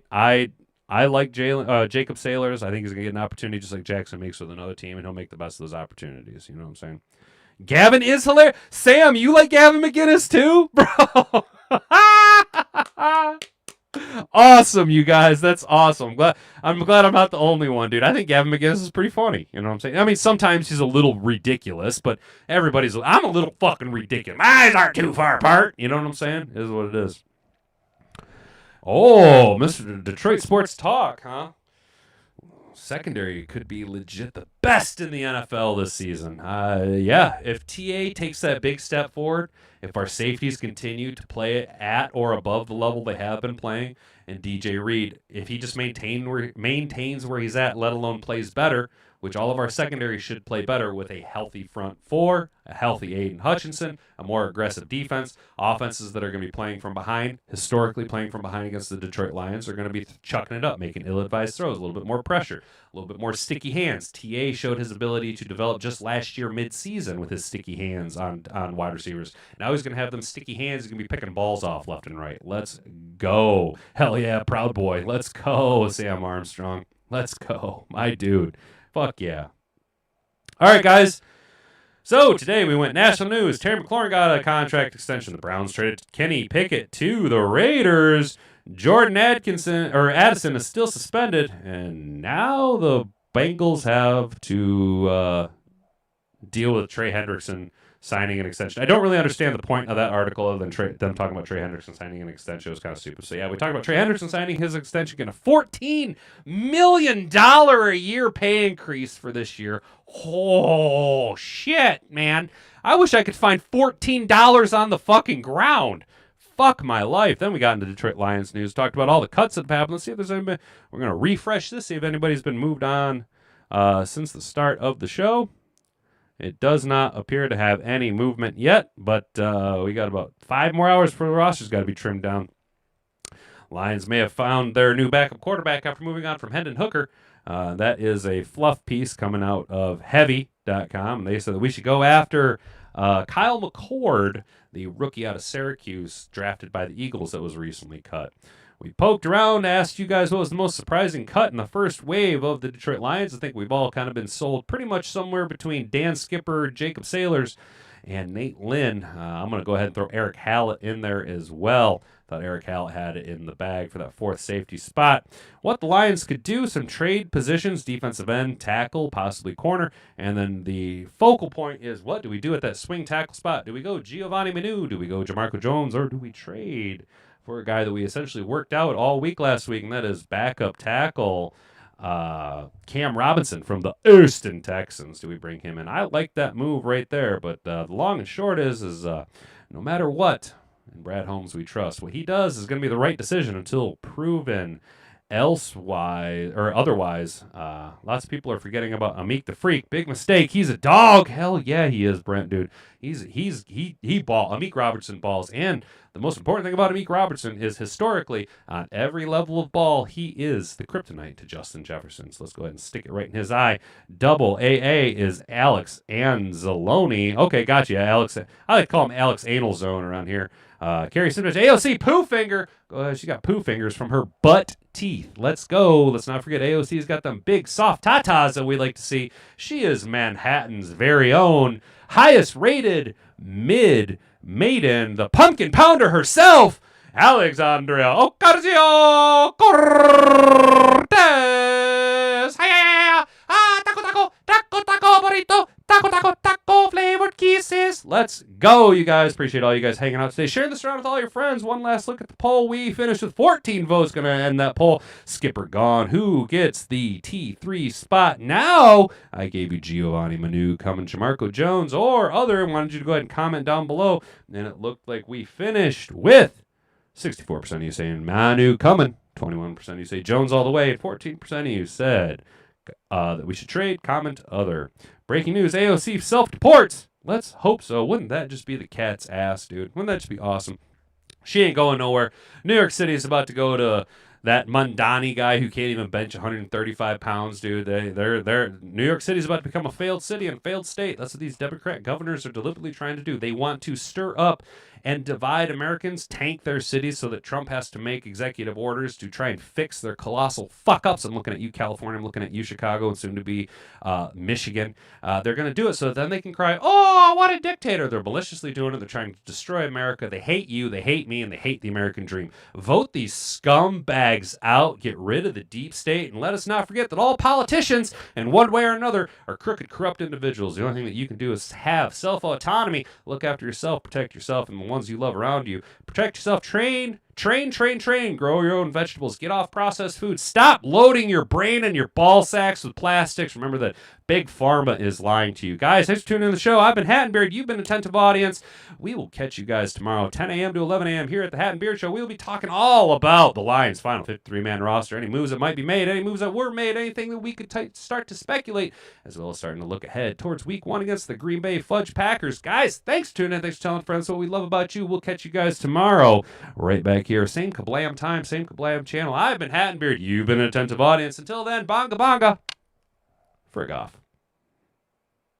S1: like Jacob Sailors. I think he's gonna get an opportunity just like Jackson makes with another team, and he'll make the best of those opportunities. You know what I'm saying? Gavin is hilarious. Sam, you like Gavin McInnes too, bro? Awesome, you guys. That's awesome. I'm glad I'm not the only one, dude. I think Gavin McGinnis is pretty funny. You know what I'm saying? I mean, sometimes he's a little ridiculous, but I'm a little fucking ridiculous. My eyes aren't too far apart. You know what I'm saying? It is what it is. Oh, Mr. Detroit Sports Talk, huh? Secondary could be legit the best in the NFL this season. Yeah, if TA takes that big step forward, if our safeties continue to play at or above the level they have been playing, and DJ Reed, if he just maintains where he's at, let alone plays better, which all of our secondary should play better with a healthy front four, a healthy Aiden Hutchinson, a more aggressive defense, offenses that are going to be playing from behind, historically playing from behind against the Detroit Lions, are going to be chucking it up, making ill-advised throws, a little bit more pressure, a little bit more sticky hands. TA showed his ability to develop just last year mid-season with his sticky hands on wide receivers. Now he's going to have them sticky hands. He's going to be picking balls off left and right. Let's go. Hell yeah, proud boy. Let's go, Sam Armstrong. Let's go. My dude. Fuck yeah. All right, guys. So today we went national news. Terry McLaurin got a contract extension. The Browns traded Kenny Pickett to the Raiders. Jordan Addison is still suspended. And now the Bengals have to deal with Trey Hendrickson signing an extension. I don't really understand the point of that article other than them talking about Trey Hendrickson signing an extension. It was kind of stupid. So, yeah, we talked about Trey Hendrickson signing his extension, getting a $14 million a year pay increase for this year. Oh, shit, man. I wish I could find $14 on the fucking ground. Fuck my life. Then we got into Detroit Lions news, talked about all the cuts that have happened. Let's see if there's anybody. We're going to refresh this, see if anybody's been moved on since the start of the show. It does not appear to have any movement yet, but we got about 5 more hours for the roster's got to be trimmed down. Lions may have found their new backup quarterback after moving on from Hendon Hooker. That is a fluff piece coming out of Heavy.com. They said that we should go after Kyle McCord, the rookie out of Syracuse, drafted by the Eagles that was recently cut. We poked around, asked you guys what was the most surprising cut in the first wave of the Detroit Lions. I think we've all kind of been sold pretty much somewhere between Dan Skipper, Jacob Sailors, and Nate Lynn. I'm going to go ahead and throw Eric Hallett in there as well. Thought Eric Hallett had it in the bag for that fourth safety spot. What the Lions could do, some trade positions, defensive end, tackle, possibly corner, and then the focal point is what do we do at that swing tackle spot? Do we go Giovanni Manu? Do we go Jamarco Jones? Or do we trade for a guy that we essentially worked out all week last week, and that is backup tackle Cam Robinson from the Houston Texans? Do we bring him in? I like that move right there, but the long and short is no matter what, in Brad Holmes we trust, what he does is going to be the right decision until proven elsewise or otherwise. Lots of people are forgetting about Amik the Freak. Big mistake. He's a dog. Hell yeah, he is, Brent, dude. He ball. Amik Robertson balls, and the most important thing about Amik Robertson is historically on every level of ball, he is the kryptonite to Justin Jefferson. So let's go ahead and stick it right in his eye. Double AA is Alex Anzalone. Okay, gotcha, Alex. I like to call him Alex Anal Zone around here. Carrie Simmons, AOC Pooh Finger. She got poo fingers from her butt teeth. Let's go. Let's not forget AOC's got them big soft tatas that we like to see. She is Manhattan's very own highest rated mid maiden, the pumpkin pounder herself, Alexandria Ocasio-Cortez. Taco burrito, taco flavored kisses. Let's go, you guys. Appreciate all you guys hanging out today. Share this around with all your friends. One last look at the poll. We finished with 14 votes. Going to end that poll. Skipper gone. Who gets the T3 spot now? I gave you Giovanni Manu coming, Jamarco Jones, or other. Wanted you to go ahead and comment down below. And it looked like we finished with 64% of you saying Manu coming, 21% of you say Jones all the way, 14% of you said that we should trade, comment, other. Breaking news, AOC self-deports. Let's hope so. Wouldn't that just be the cat's ass, dude? Wouldn't that just be awesome? She ain't going nowhere. New York City is about to go to that Mondani guy who can't even bench 135 pounds, dude. They're New York City's about to become a failed city and failed state. That's what these Democrat governors are deliberately trying to do. They want to stir up and divide Americans, tank their cities so that Trump has to make executive orders to try and fix their colossal fuck-ups. I'm looking at you, California. I'm looking at you, Chicago, and soon to be Michigan. They're going to do it so that then they can cry, oh, what a dictator. They're maliciously doing it. They're trying to destroy America. They hate you, they hate me, and they hate the American dream. Vote these scumbags out. Get rid of the deep state, and let us not forget that all politicians, in one way or another, are crooked, corrupt individuals. The only thing that you can do is have self-autonomy, look after yourself, protect yourself, and the ones you love around you. Protect yourself. Train. Grow your own vegetables. Get off processed food. Stop loading your brain and your ball sacks with plastics. Remember that Big Pharma is lying to you. Guys, thanks for tuning in to the show. I've been Hat and Beard. You've been an attentive audience. We will catch you guys tomorrow, 10 a.m. to 11 a.m. here at the Hat and Beard Show. We'll be talking all about the Lions' final 53-man roster, any moves that might be made, any moves that were made, anything that we could start to speculate, as well as starting to look ahead towards Week 1 against the Green Bay Fudge Packers. Guys, thanks for tuning in. Thanks for telling friends what we love about you. We'll catch you guys tomorrow, right back here. Same kablam time, same kablam channel. I've been Hat and Beard. You've been an attentive audience. Until then, bonga bonga. Frig off.